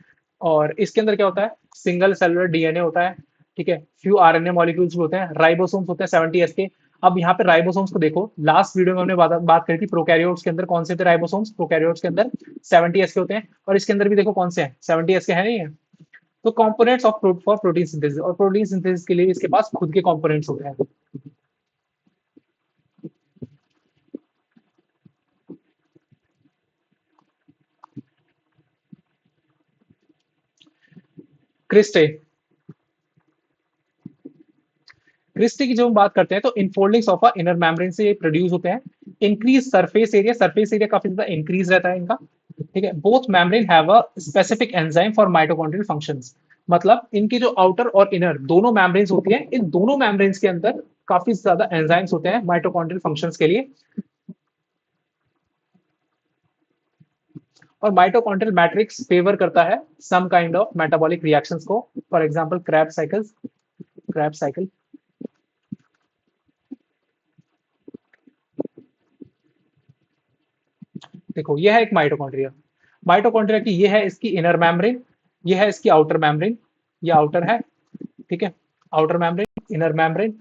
और इसके अंदर क्या होता है, सिंगल सेलुलर डीएनए होता है। ठीक है, फ्यू आरएनए मॉलिक्यूल्स होते हैं, राइबोसोम्स होते हैं 70s के। अब यहाँ पे राइबोसोम्स को देखो, लास्ट वीडियो में हमने बात करी थी प्रोकैरियोट्स के अंदर कौन से थे राइबोसोम्स, प्रोकैरियोट्स के अंदर 70s के होते हैं, और इसके अंदर भी देखो कौन से हैं, 70s के हैं नहीं है। तो components of for protein synthesis, और प्रोटीन सिंथेसिस के लिए इसके पास खुद के कंपोनेंट्स होते हैं। क्रिस्टे, क्रिस्टी की जो हम बात करते हैं तो इनफोल्डिंग्स ऑफ इनर मेम्ब्रेन से ये प्रोड्यूस होते हैं। Increase surface area, surface area काफी ज्यादा इंक्रीज रहता है इनका। ठीक है, both membrane have a specific enzyme for mitochondrial functions, मतलब इनकी जो आउटर और इनर दोनों मेम्ब्रेन्स होती हैं, इन दोनों मेम्ब्रेन्स के अंदर काफी ज्यादा एंजाइम्स होते हैं माइटोकॉन्ड्रियल फंक्शंस के लिए। और माइटोकॉन्ड्रियल मैट्रिक्स फेवर करता है some kind of metabolic reactions को, for example Krebs cycles. Krebs cycle. देखो ये है एक माइटोकॉन्ड्रिया। माइटोकॉन्ड्रिया की ये है इसकी इनर मेम्ब्रेन, ये है इसकी आउटर मेम्ब्रेन। ये आउटर है, ठीक है, outer membrane, inner membrane,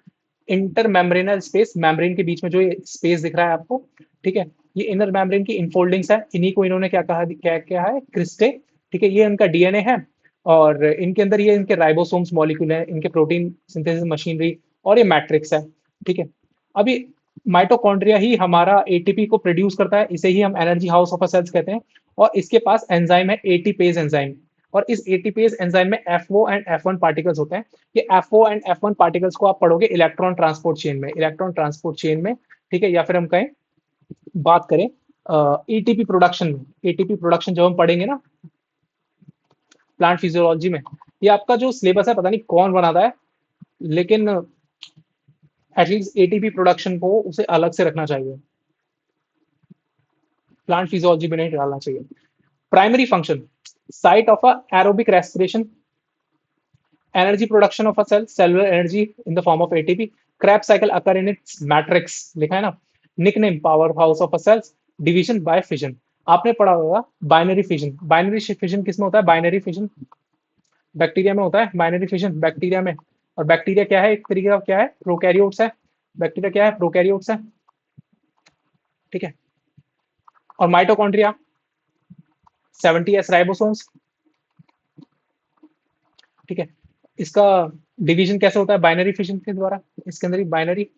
inter membranal space, membrane के बीच में जो ये स्पेस दिख रहा है आपको, ठीक है, ये इनर मेम्ब्रेन की इनफोल्डिंग्स है। इन्हीं को इन्होंने क्या कहा, क्या क्या है, क्रिस्टे, ठीक है, ये इनका डीएनए है। और इनके अंदर ये इनके राइबोसोम्स मॉलिक्यूल है, इनके प्रोटीन सिंथेसिस मशीनरी, और ये मैट्रिक्स है, ठीक है। अभी माइटोकॉन्ड्रिया ही हमारा एटीपी को प्रोड्यूस करता है, इसे ही हम energy house of a cells कहते हैं। और इसके पास एंजाइम है एटीपेज एंजाइम, और इस एटीपेज एंजाइम में एफओ एंड एफ1 पार्टिकल्स होते हैं। ये एफओ एंड एफ1 पार्टिकल्स को आप पढ़ोगे इलेक्ट्रॉन ट्रांसपोर्ट चेन में, इलेक्ट्रॉन ट्रांसपोर्ट चेन में, ठीक है, या फिर हम कहें, बात करें एटीपी प्रोडक्शन में, एटीपी प्रोडक्शन जब हम पढ़ेंगे ना प्लांट फिजियोलॉजी में। ये आपका जो सिलेबस है पता नहीं कौन बनाता है, लेकिन एटलीस्ट एटीपी प्रोडक्शन को उसे अलग से रखना चाहिए, प्लांट फिजियोलॉजी में नहीं डालना चाहिए। Primary function, site of a aerobic respiration, energy production of a cell, cellular energy in the form of ATP. Krebs cycle occur in its matrix, लिखा है ना, nickname power house of a cells, division by fission। आपने पढ़ा होगा binary fission. Binary fission किसमें होता है? Binary fission bacteria में होता है, बाइनरी फिजन बैक्टीरिया में। और बैक्टीरिया क्या है? एक तरीके का क्या है? प्रोकैरियोट्स है। बैक्टीरिया क्या है? प्रोकैरियोट्स है, ठीक है। और माइटोकॉन्ड्रिया 70s राइबोसोम्स, ठीक है। इसका डिवीजन कैसे होता है? बाइनरी फिजन के द्वारा। इसके अंदर ही बाइनरी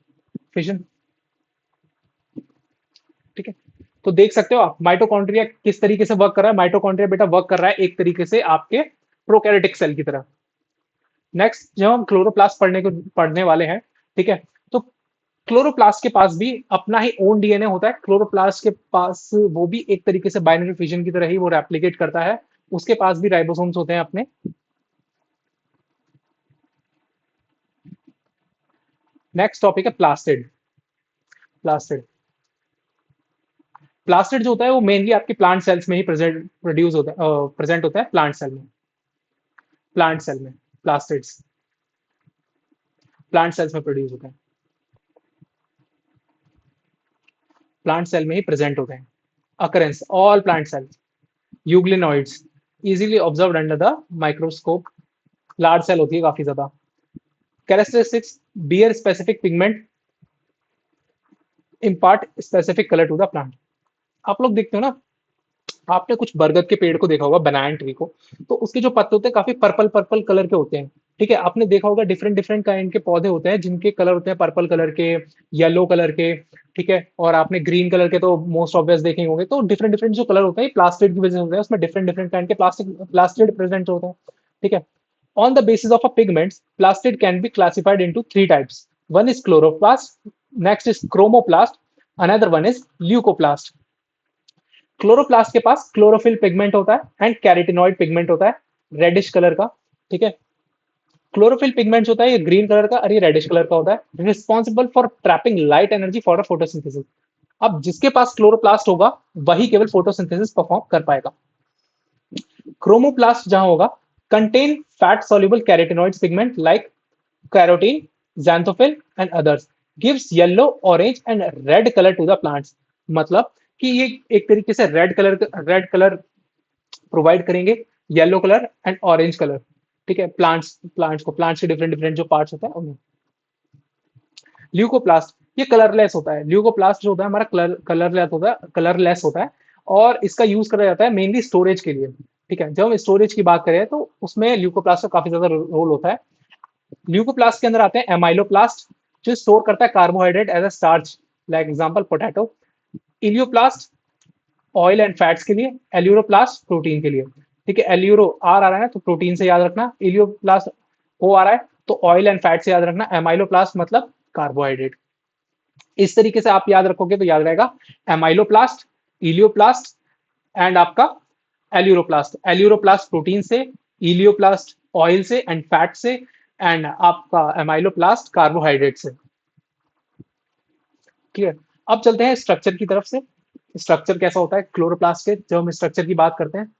फिजन, ठीक है। तो देख सकते हो आप माइटोकॉन्ड्रिया किस तरीके से वर्क कर रहा है। माइटोकॉन्ड्रिया बेटा वर्क कर रहा है एक तरीके से आपके प्रोकैरियोटिक सेल की तरह। नेक्स्ट जब हम क्लोरोप्लास्ट पढ़ने वाले हैं, ठीक है, तो क्लोरोप्लास्ट के पास भी अपना ही ओन डीएनए होता है। क्लोरोप्लास्ट के पास वो भी एक तरीके से बाइनरी फिजन की तरह ही वो रेप्लिकेट करता है। उसके पास भी राइबोसोम्स होते हैं अपने। नेक्स्ट टॉपिक है प्लास्टिड। प्लास्टिड, प्लास्टिड जो होता है वो मेनली आपके प्लांट सेल्स में ही प्रेजेंट होता है प्लांट सेल में। प्लांट सेल में प्लास्टिड्स प्लांट सेल्स में प्रोड्यूस होते हैं, प्लांट सेल में ही प्रेजेंट होते हैं। Occurrence all plant cells, euglenoids, easily observed under the microscope. Large cell होती है काफी ज्यादा। Characteristics, bear specific pigment, impart specific colour to the plant. आप लोग देखते हो ना, आपने कुछ बरगद के पेड़ को देखा होगा, बनाना ट्री को, तो उसके जो पत्ते होते हैं काफी पर्पल पर्पल कलर के होते हैं, ठीक है। आपने देखा होगा डिफरेंट डिफरेंट काइंड के पौधे होते हैं जिनके कलर होते हैं पर्पल कलर के, येलो कलर के, ठीक है। और आपने ग्रीन कलर के तो मोस्ट ऑब्वियस देखे ही होंगे। तो डिफरेंट डिफरेंट जो कलर होते हैं प्लास्टिड की वजह से होते हैं, उसमें डिफरेंट डिफरेंट काइंड के प्लास्टिड प्रेजेंट होते हैं, ठीक है। On the basis of a pigments, plastid can be classified into three types. One is chloroplast, next is chromoplast, another one is leucoplast. Chloroplast के पास क्लोरोफिल पिगमेंट होता है and carotenoid pigment होता है, reddish colour का, ठीक है। Chlorophyll pigment होता है ये ग्रीन कलर का और ये रेडिश कलर का होता है, responsible for trapping light energy for photosynthesis. अब जिसके पास क्लोरोप्लास्ट होगा वही केवल फोटोसिंथेसिस परफॉर्म कर पाएगा। क्रोमोप्लास्ट जहां होगा, contain fat soluble carotenoids pigment like carotene, xanthophyll and others, gives yellow, orange and red color to the plants। मतलब कि ये एक तरीके से रेड कलर प्रोवाइड करेंगे, yellow colour and orange colour, ठीक है, प्लांट्स के डिफरेंट डिफरेंट जो पार्ट्स होता है उनमें। ल्यूकोप्लास्ट ये कलरलेस होता है। ल्यूकोप्लास्ट जो होता है हमारा कलरलेस होता है और इसका यूज करा जाता है मेनली स्टोरेज के लिए, ठीक है। जब हम स्टोरेज की बात करें तो उसमें ल्यूकोप्लास्ट का काफी ज्यादा रोल होता है। ल्यूकोप्लास्ट के अंदर आते हैं एमाइलोप्लास्ट जो स्टोर करता है carbohydrate as a starch, like example potato. Elaioplast oil and fats के लिए, एल्यूरोप्लास्ट प्रोटीन के लिए, ठीक है। एल्यूरो आर आ रहा है तो प्रोटीन से याद रखना, इलियोप्लास्ट ओ आ रहा है तो ऑयल एंड फैट से याद रखना, एमाइलोप्लास्ट मतलब कार्बोहाइड्रेट। इस तरीके से आप याद रखोगे तो याद रहेगा एमाइलोप्लास्ट, इलियोप्लास्ट एंड आपका एल्यूरोप्लास्ट। एल्यूरोप्लास्ट प्रोटीन से, इलियोप्लास्ट ऑयल से एंड फैट से, एंड आपका एमाइलोप्लास्ट कार्बोहाइड्रेट से, क्लियर। अब चलते हैं स्ट्रक्चर की तरफ से। स्ट्रक्चर कैसा होता है क्लोरोप्लास्ट के, जब हम स्ट्रक्चर की बात करते हैं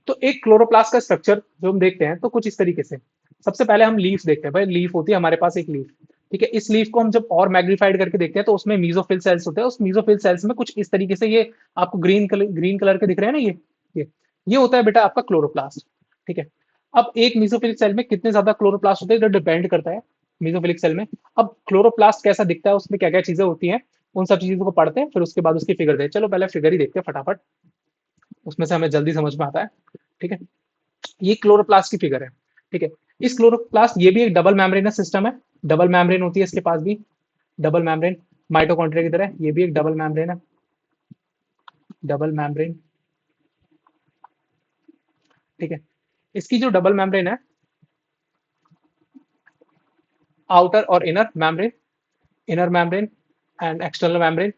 तो एक क्लोरोप्लास्ट का स्ट्रक्चर जो हम देखते हैं तो कुछ इस तरीके से, सबसे पहले हम लीफ देखते हैं भाई, लीफ होती है हमारे पास एक लीफ, ठीक है। इस लीफ को हम जब और मैग्नीफाइड करके देखते हैं तो उसमें मीजोफिल सेल्स होते हैं। उस मीजोफिल सेल्स में कुछ इस तरीके से ये आपको ग्रीन कलर के दिख रहे हैं ना, ये ये होता है बेटा आपका क्लोरोप्लास्ट, ठीक है। अब एक मीजोफिलिक सेल में कितने ज्यादा क्लोरोप्लास्ट होते हैं, जो डिपेंड करता है मीजोफिलिक सेल में। अब क्लोरोप्लास्ट कैसा दिखता है, उसमें क्या क्या चीजें होती हैं, उन सब चीजों को पढ़ते हैं, फिर उसके बाद उसकी फिगर देखते हैं। चलो पहले फिगर ही देखते हैं फटाफट, उसमें से हमें जल्दी समझ में आता है, ठीक है। ये क्लोरोप्लास्ट की फिगर है, ठीक है। इस क्लोरोप्लास्ट, ये भी एक डबल मेम्ब्रेनस सिस्टम है, डबल मेम्ब्रेन होती है इसके पास भी, डबल मेम्ब्रेन, माइटोकॉन्ड्रिया की तरह ये भी एक डबल मेम्ब्रेन है, डबल मेम्ब्रेन, ठीक है। इसकी जो डबल मेम्ब्रेन है, आउटर और inner membrane and external membrane,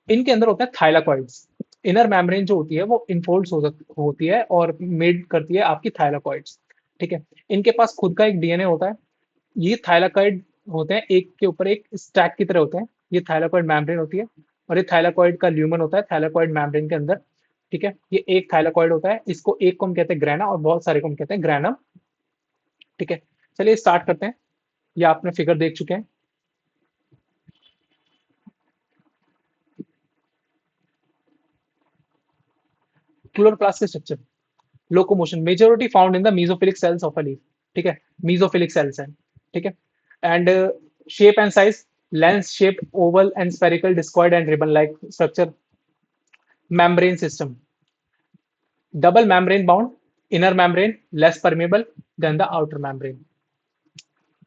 इनके अंदर होता है थाइलाकॉइड्स। इनर मेम्ब्रेन जो होती है वो इनफोल्ड होती है और मेड करती है आपकी थाइलाकॉइड्स, ठीक है। इनके पास खुद का एक डीएनए होता है। ये थाइलाकॉइड होते हैं, एक के ऊपर एक स्टैक की तरह होते हैं। ये थाइलाकॉइड मेम्ब्रेन होती है, और ये थाइलाकॉइड का ल्यूमन होता है थाइलाकॉइड मेम्ब्रेन के अंदर, ठीक है। ये एक थाइलाकॉइड होता है, इसको एक को हम कहते हैं ग्रैना और बहुत सारे को हम कहते हैं ग्रैनम, ठीक है। चलिए स्टार्ट करते हैं। ये आपने फिगर देख चुके हैं। क्लोरोप्लास्ट के structure, locomotion majority found in the mesophyllic cells of a leaf, ठीक है। मीजोफिलिक सेल्स है, ठीक है। And shape and size, lens shape, oval and spherical, discoid and ribbon like structure. Membrane system, double membrane bound, inner membrane less permeable than the outer membrane,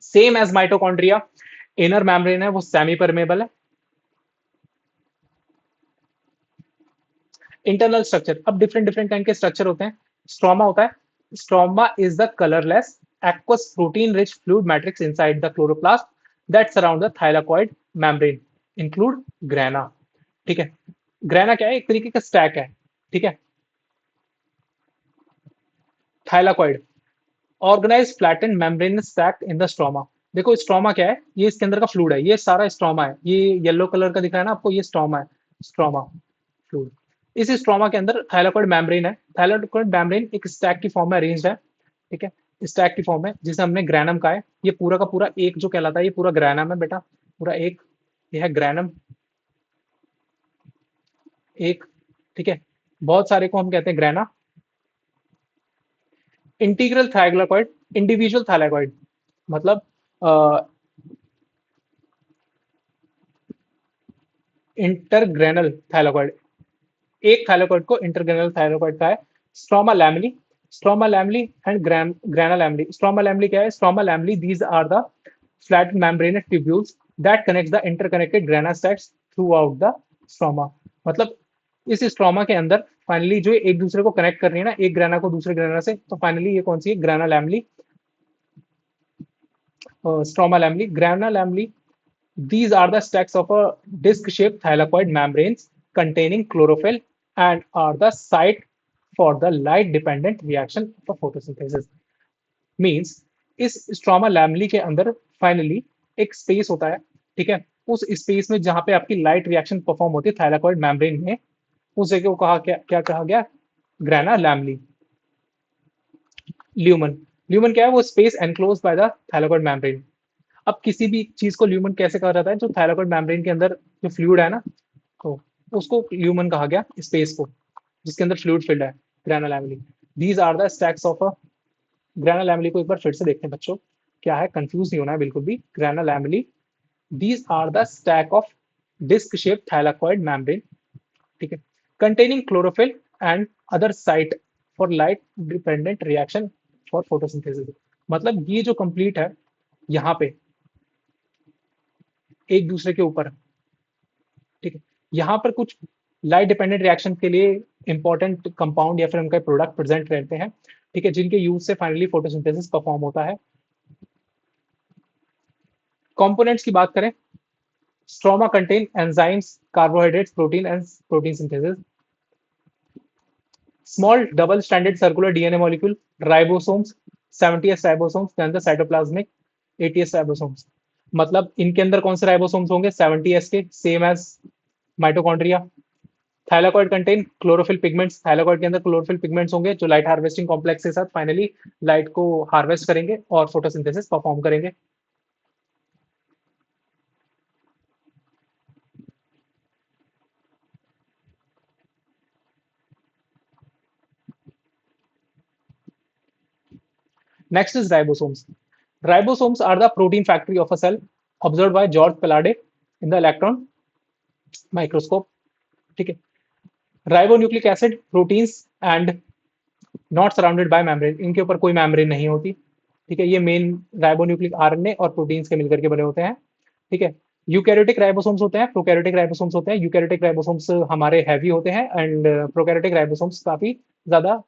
same as mitochondria, inner membrane है वो semi permeable है। Internal structure, अब different different kind के structure होते हैं। Stroma होता है, stroma is the colourless aqueous protein rich fluid matrix inside the chloroplast that surround the thylakoid membrane include grana, ठीक है। ग्रेना क्या है, एक तरीके का स्टैक है, ठीक है। Thylakoid, organize flattened membranous stack in the stroma. देखो स्ट्रोमा क्या है, ये इसके अंदर का फ्लूइड है, ये सारा स्ट्रोमा है, ये येलो कलर का दिख रहा है ना आपको, ये स्ट्रोमा है, स्ट्रोमा फ्लूइड। इस स्ट्रोमा के अंदर थाइलाकॉइड मेम्ब्रेन है। थाइलाकॉइड मेम्ब्रेन एक स्टैक की फॉर्म में अरेंज्ड है, ठीक है। स्टैक की फॉर्म में, जिसे हमने ग्रैनम कहा है। ये पूरा का पूरा एक जो कहलाता है, ये पूरा ग्रैनम है बेटा, पूरा एक, ये है ग्रैनम एक, ठीक है। बहुत सारे को हम कहते हैं grana. Integral thylakoid, individual thylakoid, मतलब इंटरग्रेनल थाइलाकॉइड, एक थाइलाकॉइड को इंटरग्रेनल थाइलाकॉइड का है। Stroma lamellae, stroma lamellae and grana lamellae. Stroma lamellae क्या है, stroma lamellae these are the flat membranous tubules that connects the interconnected grana stacks throughout the stroma. मतलब इस stroma के अंदर फाइनली जो एक दूसरे को कनेक्ट कर रही है ना, एक ग्राना को दूसरे ग्राना से, तो फाइनली ये कौन सी है, ग्राना lamellae, stroma lamellae, ग्राना lamellae. These are the stacks of a disc-shaped thylakoid membranes containing chlorophyll and are the site for the light-dependent reaction of photosynthesis. Means इस स्ट्रोमा लैमली के अंदर फाइनली एक स्पेस होता है, ठीक है। उस स्पेस में जहां पे आपकी लाइट रिएक्शन परफॉर्म होती है थाइलाकॉइड मेम्ब्रेन में, उस जगह को कहा क्या कहा गया, ग्राना लैमली। ल्यूमन, ल्यूमन क्या है, वो space enclose by the thylakoid membrane. अब किसी भी चीज को ल्यूमन कैसे कहा जाता है, जो थाइलाकॉइड मेम्ब्रेन के अंदर जो फ्लूइड है ना, तो उसको ल्यूमन कहा गया, स्पेस को जिसके अंदर फ्लूइड फिल्ड है, grana lamellae. These are the stacks of a, grana lamellae को एक बार फिर से देखते हैं बच्चों, क्या है, कंफ्यूज नहीं होना है बिल्कुल भी। Grana lamellae, these are the stack of disc shape thylakoid membrane, ठीक है, containing chlorophyll and other site for light dependent reaction for photosynthesis. मतलब ये जो कंप्लीट है यहाँ पे एक दूसरे के ऊपर, ठीक है। यहाँ पर कुछ लाइट डिपेंडेंट रिएक्शन के लिए इंपॉर्टेंट कंपाउंड या फिर उनका प्रोडक्ट प्रेजेंट रहते हैं, ठीक है, जिनके यूज से फाइनली फोटोसिंथेसिस परफॉर्म होता है। कंपोनेंट्स की बात करें, stroma contain enzymes, carbohydrates, protein and protein synthesis. Small double standard circular DNA molecule, ribosomes, 70s ribosomes, then the cytoplasmic 80s ribosomes. मतलब इनके अंदर कौन से राइबोसोम्स होंगे, 70s के, same as mitochondria. Thylakoid contain chlorophyll pigments, thylakoid के अंदर chlorophyll pigments होंगे जो लाइट हार्वेस्टिंग कॉम्प्लेक्स के साथ फाइनली लाइट को हार्वेस्ट करेंगे और फोटोसिंथेसिस परफॉर्म करेंगे। Next is ribosomes. Ribosomes are the protein factory of a cell, observed by George Palade in the electron microscope. ठीक है, ribonucleic acid proteins and not surrounded by membrane, इनके ऊपर कोई membrane नहीं होती। ठीक है, ये मेन राइबोन्यूक्लिक आरएनए और प्रोटीन्स के मिलकर के बने होते हैं। ठीक है, यूकैरियोटिक राइबोसोम्स होते हैं, प्रोकैरियोटिक राइबोसोम्स होते हैं। यूकैरियोटिक राइबोसोम्स हमारे हैवी होते हैं एंड प्रोकैरियोटिक राइबोसोम्स काफी ज्यादा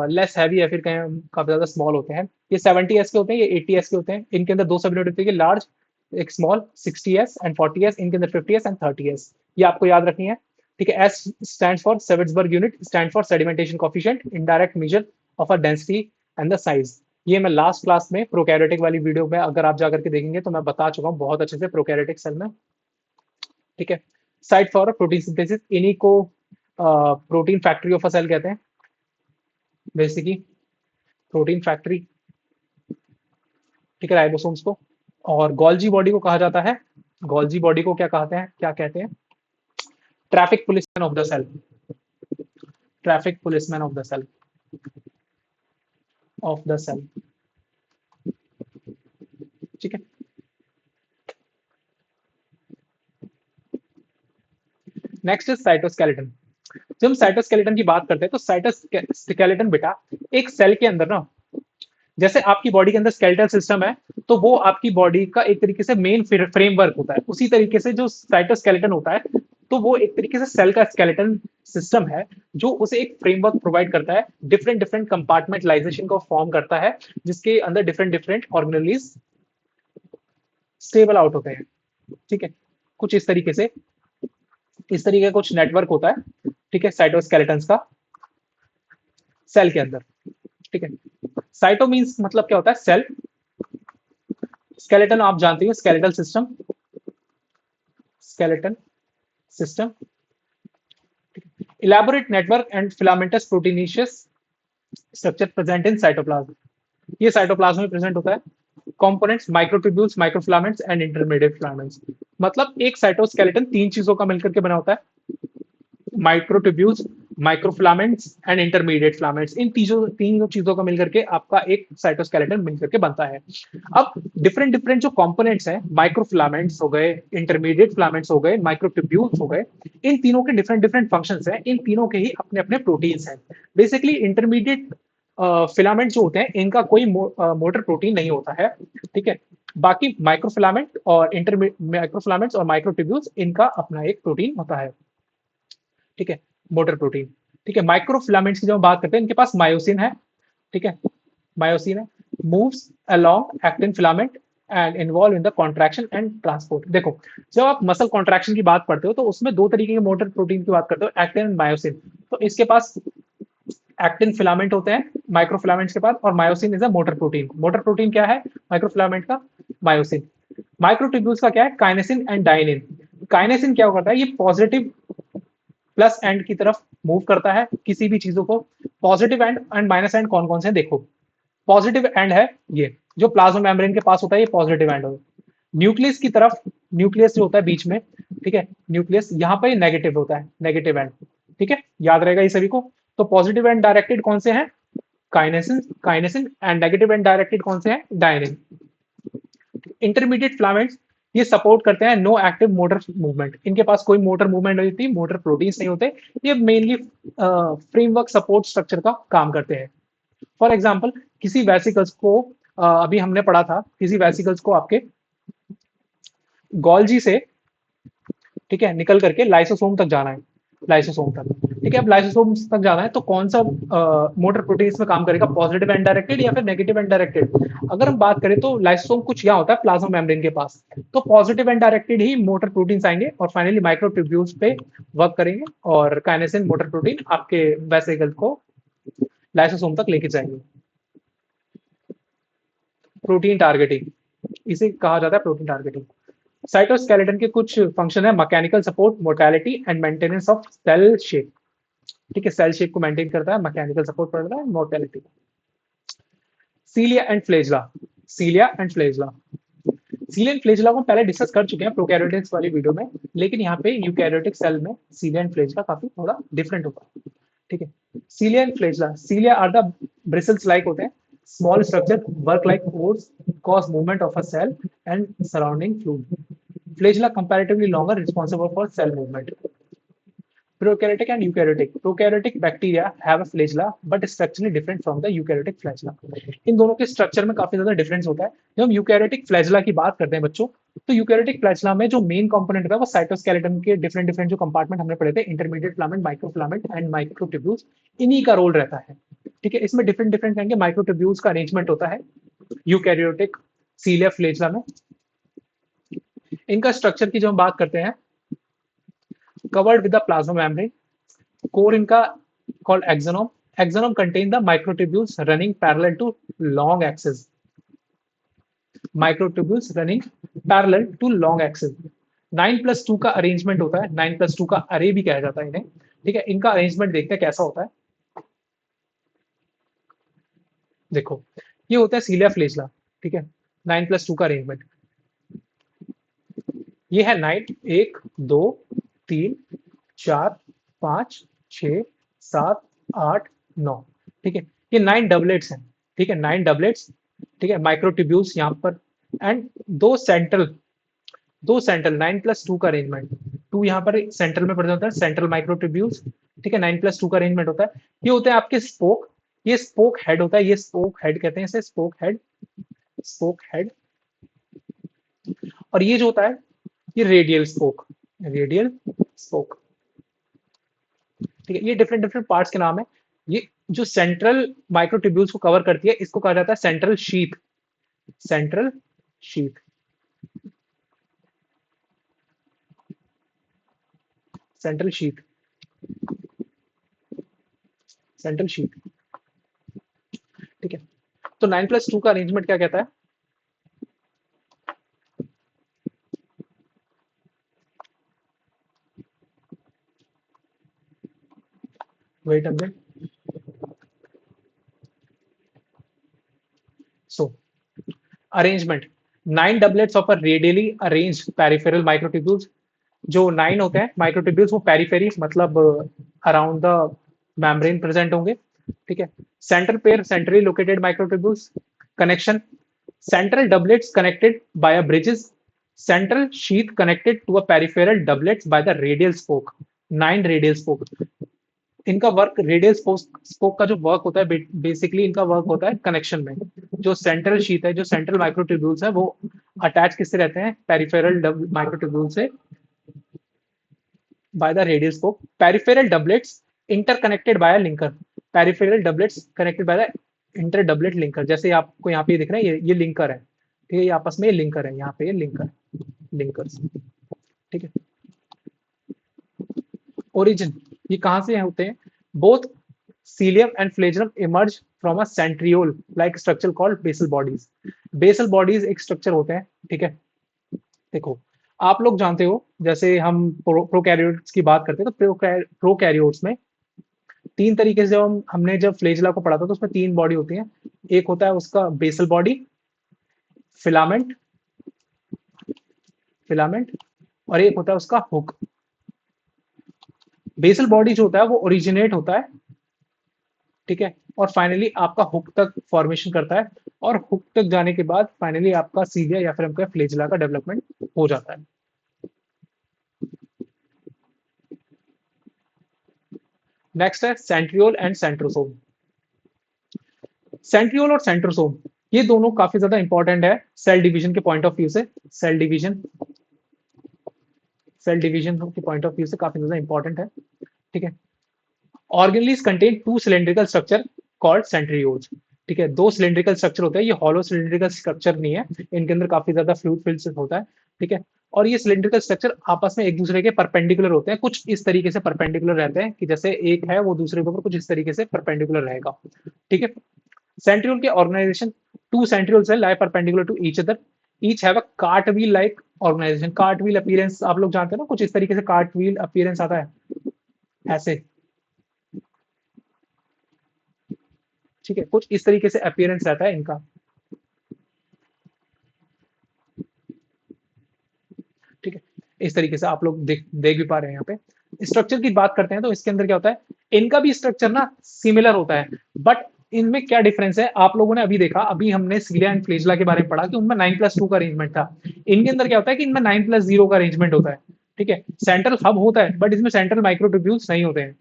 लेस हैवी या फिर कहें काफी ज्यादा स्मॉल होते हैं। ये 70s के होते हैं, ये 80s के होते हैं। इनके अंदर दो सब यूनिट होती है, लार्ज एक स्मॉल 60s एंड 40s, इनके अंदर 50s एंड 30s, ये आपको याद रखनी है। ठीक है, S stand for Svedberg unit, stand for sedimentation coefficient, indirect measure of a density and the size. ये मैं लास्ट क्लास में प्रोकैरियोटिक वाली वीडियो में अगर आप जाकर के देखेंगे तो मैं बता चुका हूँ बहुत अच्छे से प्रोकैरियोटिक सेल में। ठीक है, साइट फॉर प्रोटीन सिंथेसिस, इन्हीं को protein factory of a cell कहते हैं, बेसिकली प्रोटीन फैक्ट्री। ठीक है, राइबोसोम्स को। और गोल्जी बॉडी को कहा जाता है, गोल्जी बॉडी को क्या कहते हैं, क्या कहते हैं? Traffic policeman of the cell, traffic policeman of the cell, of the cell. ठीक है, नेक्स्ट इज साइटोस्केलेटन। जब हम साइटोस्केलेटन की बात करते हैं तो साइटोस्केलेटन बेटा एक सेल के अंदर ना, जैसे आपकी बॉडी के अंदर स्केलेटल सिस्टम है तो वो आपकी बॉडी का एक तरीके से मेन फ्रेमवर्क होता है, उसी तरीके से जो साइटोस्केलेटन होता है तो वो एक तरीके से सेल का स्केलेटन सिस्टम है जो उसे एक फ्रेमवर्क प्रोवाइड करता है, डिफरेंट डिफरेंट कंपार्टमेंटलाइजेशन को फॉर्म करता है, जिसके अंदर different different organelles stable out होते हैं। ठीक है, कुछ इस तरीके से, इस तरीके का कुछ नेटवर्क होता है। ठीक है, साइटोस्केलेटन का सेल के अंदर। ठीक है, साइटो मीन्स मतलब क्या होता है? सेल। स्केलेटन आप जानते हो, skeletal system, skeleton system, elaborate network and filamentous proteinaceous structure present in cytoplasm, ये साइटोप्लाज्म में प्रेजेंट होता है। Components microtubules, microfilaments and intermediate filaments. मतलब एक साइटोस्केलेटन तीन चीजों का मिलकर के बना होता है, microtubules, microfilaments and intermediate filaments. इन तीनों चीजों का मिलकर के आपका एक साइटोस्केलेटन मिलकर के बनता है। अब डिफरेंट डिफरेंट जो कंपोनेंट्स हैं, माइक्रोफिलामेंट्स हो गए, इंटरमीडिएट फिलामेंट्स हो गए, माइक्रोट्यूब्यूल्स हो गए, इन तीनों के डिफरेंट डिफरेंट फंक्शंस हैं, इन तीनों के ही अपने अपने प्रोटीन्स हैं। बेसिकली इंटरमीडिएट फिलामेंट जो होते हैं इनका कोई मोटर प्रोटीन नहीं होता है। ठीक है, बाकी माइक्रोफिलामेंट और माइक्रोफिलामेंट्स और माइक्रोट्यूब्यूल्स इनका अपना एक प्रोटीन होता है। ठीक है, मोटर प्रोटीन। ठीक है, माइक्रोफिलामेंट्स की जब हम बात करते हैं इनके पास मायोसिन है। ठीक है, मायोसिन है, moves along actin filament and involve in the contraction and transport. देखो, जब आप मसल कॉन्ट्रैक्शन की बात करते हो तो उसमें दो तरीके के मोटर प्रोटीन की बात करते हो, एक्टिन एंड मायोसिन। तो इसके पास एक्टिन फिलामेंट होते हैं माइक्रोफिलामेंट्स के पास, और myosin is a motor protein. Motor protein क्या है माइक्रोफिलामेंट का? मायोसिन। माइक्रोट्यूब्यूल्स का क्या है? काइनेसिन एंड डायनिन। काइनेसिन क्या करता है? ये पॉजिटिव प्लस एंड की तरफ मूव करता है किसी भी चीजों को। Positive and and minus and कौन कौन से हैं देखो। पॉजिटिव एंड है ये जो प्लाज्मा मेम्ब्रेन के पास होता है, ये पॉजिटिव एंड होता है। न्यूक्लियस की तरफ, न्यूक्लियस जो होता है बीच में, ठीक है, न्यूक्लियस यहाँ पर नेगेटिव होता है, नेगेटिव एंड। ठीक है, याद रहेगा ये सभी को। तो पॉजिटिव एंड डायरेक्टेड कौन से हैं? काइनेसिन, काइनेसिन एंड नेगेटिव एंड डायरेक्टेड कौन से हैं? डायनिन। इंटरमीडिएट फिलामेंट्स ये सपोर्ट करते हैं नो एक्टिव मोटर मूवमेंट, इनके पास कोई मोटर मूवमेंट नहीं होती, मोटर प्रोटीन्स नहीं होते, ये मेनली फ्रेमवर्क सपोर्ट स्ट्रक्चर का काम करते हैं। फॉर एग्जांपल किसी वेसिकल्स को अभी हमने पढ़ा था, किसी वेसिकल्स को आपके गोल्जी से, ठीक है, निकल करके लाइसोसोम तक जाना है, लाइसोसोम तक। ठीक है, अब लाइसोसोम तक जाना है तो कौन सा मोटर प्रोटीन इसमें काम करेगा? पॉजिटिव एंड डायरेक्टेड या फिर नेगेटिव एंड डायरेक्टेड? अगर हम बात करें तो लाइसोसोम कुछ यहाँ होता है प्लाज्मा मेम्ब्रेन के पास, तो positive and directed he motor proteins आएंगे और फाइनली माइक्रोट्यूब्यूल्स पे वर्क करेंगे और काइनेसिन मोटर प्रोटीन आपके वेसिकल को लाइसोसोम तक लेके जाएंगे। प्रोटीन टारगेटिंग, इसे कहा जाता है प्रोटीन टारगेटिंग। साइटोस्केलेटन के कुछ फंक्शन है, mechanical support, mortality and maintenance of cell shape. ठीक है, सेल शेप को मेंटेन करता है, मैकेनिकल सपोर्ट करता है, mortality. सीलिया and flagella. सीलिया and flagella. सीलिया and flagella को पहले डिस्कस कर चुके हैं प्रोकैरियोटिक्स वाली वीडियो में, लेकिन यहाँ पे यूकैरियोटिक सेल में सीलिया एंड फ्लेजला काफी थोड़ा डिफरेंट होता है। ठीक है, cilia and flagella. Cilia are the bristles like होते हैं, small structure, work like oars, cause movement of a cell and surrounding fluid. Flagella comparatively longer, responsible for cell movement. Prokaryotic and eukaryotic. Prokaryotic bacteria have a flagella, but structurally different from the eukaryotic flagella. इन दोनों के structure में काफी ज्यादा difference होता है। जब हम eukaryotic flagella की बात करते हैं बच्चों, तो यूकैरियोटिक फ्लैजेला में जो मेन कंपोनेंट होता है वो साइटोस्केलेटन के डिफरेंट डिफरेंट जो कंपार्टमेंट हमने पढ़े थे, intermediate filament, microfilament and microtubules, इन्हीं का रोल रहता है। ठीक है, इसमें डिफरेंट डिफरेंट काइंड के माइक्रोट्यूब्यूल्स का अरेंजमेंट होता है यूकैरियोटिक सीलिया फ्लैजेला में। इनका स्ट्रक्चर की जो हम बात करते हैं, covered with the plasma membrane, core इनका called axonome. Axonome contain the microtubules running parallel to long axis. Microtubules running parallel to long axis. 9+2 का अरेंजमेंट होता है, 9+2 का अरे भी कहा जाता है इन्हें। ठीक है, इनका अरेंजमेंट देखते हैं कैसा होता है। देखो, ये होता है सीलिया फ्लैजेला। ठीक है, 9+2 का अरेंजमेंट ये है 9, 1, 2, 3, 4, 5, 6, 7, 8, 9। ठीक है, ये 9 डबलेट्स हैं। ठीक है, 9 डबलेट्स। ठीक है, माइक्रोट्यूब्यूल्स यहाँ पर एंड दो सेंट्रल 9+2 का अरेंजमेंट। 2 यहाँ पर सेंट्रल में पड़ जाता है, सेंट्रल माइक्रोट्यूब्यूल्स। ठीक है, 9+2 का अरेंजमेंट होता है। ये होते हैं आपके स्पोक। ये स्पोक हेड होता है, ये स्पोक हेड कहते हैं इसे, स्पोक हेड, स्पोक हेड। और ये जो होता है ये रेडियल स्पोक, रेडियल स्पोक। ठीक है, ये डिफरेंट डिफरेंट पार्ट्स के नाम है। ये जो सेंट्रल माइक्रोट्यूब्यूल्स को कवर करती है इसको कहा जाता है central sheath, central sheath, central sheath, central sheath. ठीक है, तो 9+2 का अरेंजमेंट क्या कहता है? Wait a minute. So arrangement, 9 doublets of a radially arranged peripheral microtubules. जो 9 होते हैं माइक्रोट्यूब्यूल्स वो पेरिफेरी मतलब अराउंड द मेम्ब्रेन प्रेजेंट होंगे। ठीक है, centre pair centrally located microtubules. Connection, central doublets connected by a bridges, central sheath connected to a peripheral doublets by the radial spoke, 9 radial spoke। इनका work radial spoke का जो work होता है basically इनका work होता है connection में। जो सेंट्रल शीथ है, जो सेंट्रल माइक्रोट्यूब्यूल्स है वो अटैच किससे रहते हैं? पेरिफेरल माइक्रोट्यूब्यूल से by the radial spoke। peripheral doublets interconnected by a linker, peripheral doublets connected by the inter doublet linker. जैसे आपको यहाँ पे दिख रहा है ये लिंकर है। ठीक है, ये आपस में ये लिंकर है, यहाँ पे ये लिंकर, लिंकर्स। ठीक है, ओरिजिन, ये कहाँ से होते हैं? Both cilium and flagellum emerge from a centriole like structure called basal bodies. Basal bodies एक स्ट्रक्चर होते हैं। ठीक है, देखो आप लोग जानते हो जैसे हम प्रोकैरियोट्स की बात करते हैं तो प्रोकैरियोट्स में 3 तरीके से हमने जब फ्लेजिला को पढ़ा था तो उसमें 3 बॉडी होती है। एक होता है उसका बेसल बॉडी, फिलामेंट, फिलामेंट, और एक होता है उसका हुक। बेसल बॉडी जो होता है वो ओरिजिनेट होता है, ठीक है, और फाइनली आपका हुक तक फॉर्मेशन करता है, और हुक तक जाने के बाद फाइनली आपका सीलिया या फिर हमका फ्लेजिला का डेवलपमेंट हो जाता है। नेक्स्ट है सेंट्रियोल एंड सेंट्रोसोम। सेंट्रियोल और सेंट्रोसोम ये दोनों काफी ज्यादा इंपॉर्टेंट है सेल डिवीजन के पॉइंट ऑफ व्यू से। सेल डिवीजन, सेल डिवीजन के पॉइंट ऑफ व्यू से काफी ज्यादा इंपॉर्टेंट है। ठीक है, organelles contain 2 cylindrical structure called centrioles. ठीक है, 2 सिलेंड्रिकल स्ट्रक्चर होते हैं, ये हॉलो सिलेंड्रिकल स्ट्रक्चर नहीं है, इनके अंदर काफी ज्यादा फ्लूइड फिल्म होता है। ठीक है, और ये सिलेंड्रिकल स्ट्रक्चर आपस में एक दूसरे के परपेंडिकुलर होते हैं, कुछ इस तरीके से परपेंडिकुलर रहते हैं कि जैसे एक है वो दूसरे के ऊपर कुछ इस तरीके से परपेंडिकुलर रहेगा। ठीक है, सेंट्रियोल के organization, 2 centriole cell lie perpendicular to each other. Each have a cart wheel like organization. Cart wheel appearance आप लोग जानते हैं ना, कुछ इस तरीके से कार्ट व्हील अपीयरेंस आता है ऐसे, ठीक है, कुछ इस तरीके से अपीयरेंस रहता है इनका, ठीक है। इस तरीके से आप लोग देख देख भी पा रहे हैं यहाँ पे। स्ट्रक्चर की बात करते हैं तो इसके अंदर क्या होता है, इनका भी स्ट्रक्चर ना सिमिलर होता है, बट इनमें क्या डिफरेंस है आप लोगों ने अभी देखा, अभी हमने सिलिया एंड फ्लैजेला के बारे में पढ़ा कि उनमें 9+2 का अरेंजमेंट था। इनके अंदर क्या होता है कि इनमें 9+0 का अरेंजमेंट होता है, ठीक है। सेंट्रल हब होता है बट इसमें सेंट्रल माइक्रोट्यूब्यूल्स नहीं होते हैं।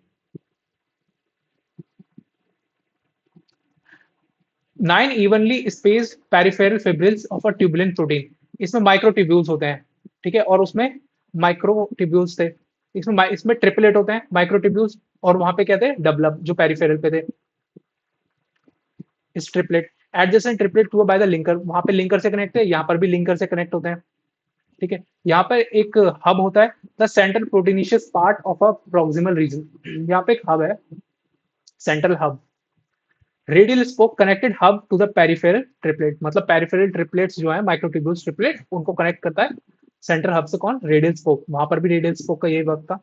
9 evenly spaced peripheral fibrils of a tubulin protein, इसमें माइक्रोट्यूब्यूल्स होते हैं, ठीक है, और उसमें माइक्रोट्यूब्यूल्स थे। इसमें ट्रिपलेट होते हैं माइक्रोट्यूब्यूल्स, और वहां पे क्या थे, डबलप जो पेरिफेरल पे थे, इस ट्रिपलेट एडजेसेंट ट्रिपलेट हुआ बाय द लिंकर, वहां पे लिंकर से कनेक्ट है, यहाँ पर भी लिंकर से कनेक्ट होते हैं, ठीक है। यहाँ पर एक हब होता है, the central proteinaceous part of a proximal region, यहाँ पे एक हब है, central hub. Radial spoke connected hub to the peripheral triplet, मतलब पेरिफेरल ट्रिपलेट्स जो है माइक्रोट्यूब्यूल्स ट्रिपलेट, उनको कनेक्ट करता है सेंट्रल हब से कौन, रेडियल स्पोक। वहां पर भी रेडियल स्पोक का यही वर्क था।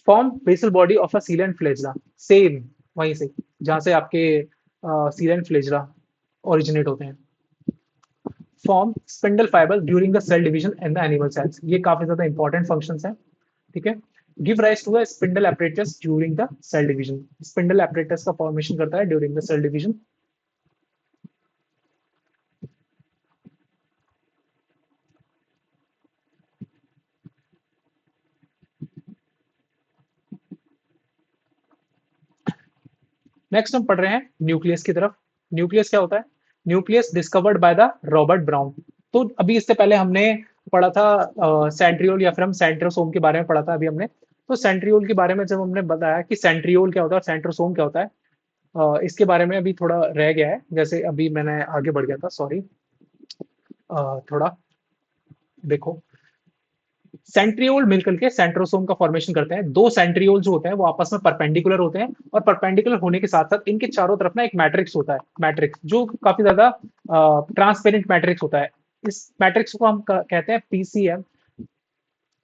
Form basal body of a cilia and flagella, same वहीं से जहां से आपके सील एंड फ्लेजला ओरिजिनेट होते हैं। Form spindle fibre during the cell division in the animal cells, ये काफी ज्यादा इंपॉर्टेंट फंक्शंस हैं, ठीक है। Give rise to the spindle apparatus during the cell division, spindle apparatus का फॉर्मेशन करता है during the cell division. Next हम पढ़ रहे हैं न्यूक्लियस की तरफ। न्यूक्लियस क्या होता है, nucleus discovered by the Robert brown. तो अभी इससे पहले हमने पढ़ा था सेंट्रियोल या फिर हम सेंट्रोसोम के बारे में पढ़ा था अभी हमने। तो सेंट्रियोल के बारे में जब हमने बताया कि सेंट्रियोल क्या होता है और सेंट्रोसोम क्या होता है, इसके बारे में अभी थोड़ा रह गया है, जैसे अभी मैंने आगे बढ़ गया था, सॉरी। थोड़ा देखो, सेंट्रियोल मिलकर के सेंट्रोसोम का फॉर्मेशन करते हैं। दो सेंट्रियोल जो होते हैं वो आपस में परपेंडिकुलर होते हैं, और परपेंडिकुलर होने के साथ साथ इनके चारों तरफ ना एक मैट्रिक्स होता है, मैट्रिक्स जो काफी ज्यादा ट्रांसपेरेंट मैट्रिक्स होता है। इस मैट्रिक्स को हम कहते हैं पीसीएम,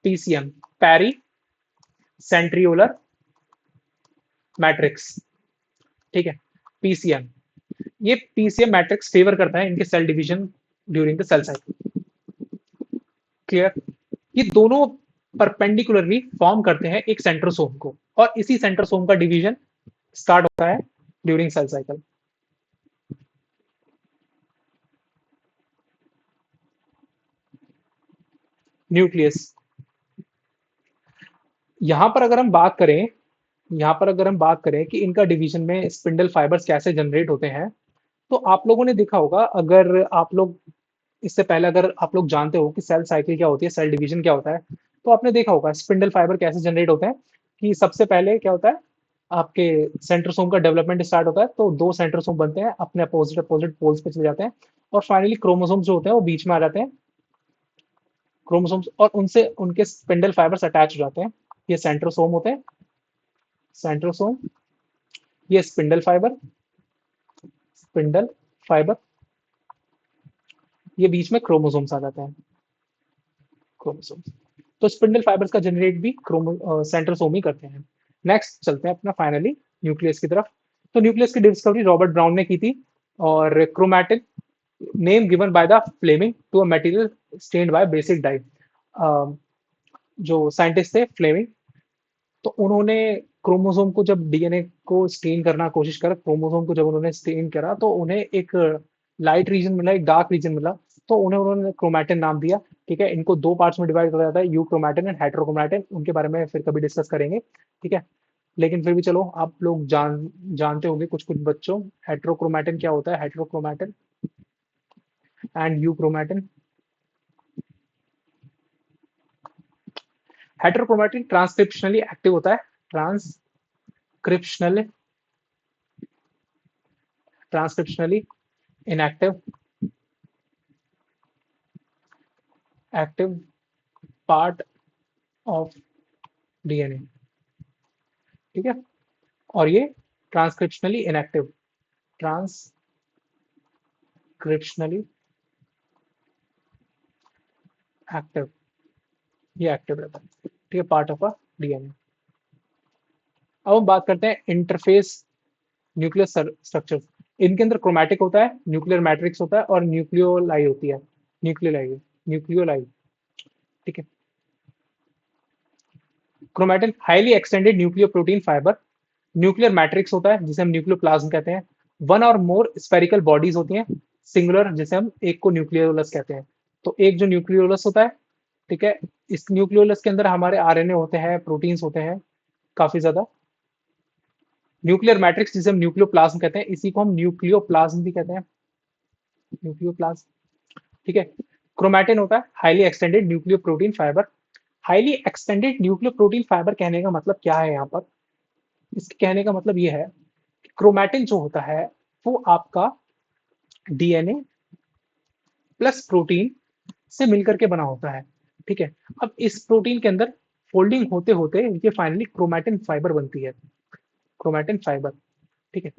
पीसीएम, पैरी सेंट्रियोलर मैट्रिक्स, ठीक है, पीसीएम। ये पीसीएम मैट्रिक्स फेवर करता है इनके cell division during the cell cycle, clear. ये दोनों परपेंडिकुलरली फॉर्म करते हैं एक सेंट्रोसोम को, और इसी सेंट्रोसोम का डिवीजन स्टार्ट होता है ड्यूरिंग सेल साइकिल। न्यूक्लियस, यहां पर अगर हम बात करें, यहां पर अगर हम बात करें कि इनका डिवीजन में स्पिंडल फाइबर्स कैसे जनरेट होते हैं, तो आप लोगों ने देखा होगा, अगर आप लोग इससे पहले अगर आप लोग जानते हो कि सेल साइकिल क्या होती है, सेल डिवीजन क्या होता है, तो आपने देखा होगा स्पिंडल फाइबर कैसे जनरेट होते हैं, कि सबसे पहले क्या होता है, आपके सेंट्रोसोम का डेवलपमेंट स्टार्ट होता है, तो दो सेंट्रोसोम बनते हैं, अपने अपोजिट अपोजिट पोल्स पे चले जाते हैं, और फाइनली क्रोमोसोम्स जो होते हैं वो बीच में आ जाते हैं, क्रोमोसोम्स, और उनसे उनके स्पिंडल फाइबर्स अटैच हो जाते हैं। ये सेंट्रोसोम होते हैं, सेंट्रोसोम, ये स्पिंडल फाइबर, स्पिंडल फाइबर, ये बीच में क्रोमोसोम्स आ जाते हैं, क्रोमोसोम्स। तो स्पिंडल फाइबर्स का जनरेट भी क्रोमो सेंट्रोसोम ही करते हैं। नेक्स्ट चलते हैं अपना फाइनली न्यूक्लियस की तरफ। तो न्यूक्लियस की डिस्कवरी रॉबर्ट ब्राउन ने की थी, और chromatin name given by the Flemming to a material stained by basic dye. जो साइंटिस्ट थे फ्लेमिंग, तो उन्होंने क्रोमोसोम को जब डीएनए को स्टेन करना कोशिश करा, क्रोमोसोम को जब उन्होंने स्टेन करा तो उन्हें एक लाइट रीजन मिला, एक डार्क रीजन मिला, तो उन्हें उन्होंने क्रोमैटिन नाम दिया, ठीक है। इनको दो पार्ट्स में डिवाइड किया जाता है, यू क्रोमैटिन एंड हेटेरोक्रोमैटिन, उनके बारे में फिर कभी डिस्कस करेंगे, ठीक है। लेकिन फिर भी चलो, आप लोग जानते होंगे कुछ कुछ बच्चों, हेटेरोक्रोमैटिन क्या होता है, heterochromatin and you chromatin. Heterochromatin transcriptionally active होता है, transcriptional, transcriptionally inactive, active part of DNA, ठीक है। और ये transcriptionally inactive, transcriptionally transcriptionally active, ये एक्टिव रहता है, ठीक है, पार्ट ऑफ अ डीएनए। अब हम बात करते हैं इंटरफेस न्यूक्लियर स्ट्रक्चर। इनके अंदर क्रोमैटिक होता है, न्यूक्लियर मैट्रिक्स होता है और न्यूक्लियोलाई होती है, न्यूक्लियोलाई, न्यूक्लियोलाई, ठीक है। Chromatin highly extended nucleo protein fibre, nuclear matrix होता है जिसे हम न्यूक्लियोप्लाज्म कहते हैं, वन और मोर स्फेरिकल बॉडीज होती हैं, सिंगुलर जिसे हम एक को न्यूक्लियोलस कहते हैं। तो एक जो न्यूक्लियोलस होता है, ठीक है, इस न्यूक्लियोलस के अंदर हमारे आरएनए होते हैं, प्रोटीन्स होते हैं काफी ज्यादा। न्यूक्लियर मैट्रिक्स जिसे हम न्यूक्लियोप्लाज्म कहते हैं, इसी को हम न्यूक्लियोप्लाज्म भी कहते हैं, न्यूक्लियोप्लाज्म, ठीक है। क्रोमैटिन होता है highly extended nucleo protein fibre. Highly extended nucleo protein fibre कहने का मतलब क्या है यहाँ पर? इसके कहने का मतलब ये है कि क्रोमैटिन जो होता है वो आपका डीएनए प्लस प्रोटीन से मिलकर के बना होता है, ठीक है। अब इस प्रोटीन के अंदर फोल्डिंग होते होते ये फाइनली क्रोमैटिन फाइबर बनती है, क्रोमैटिन फाइबर, ठीक है।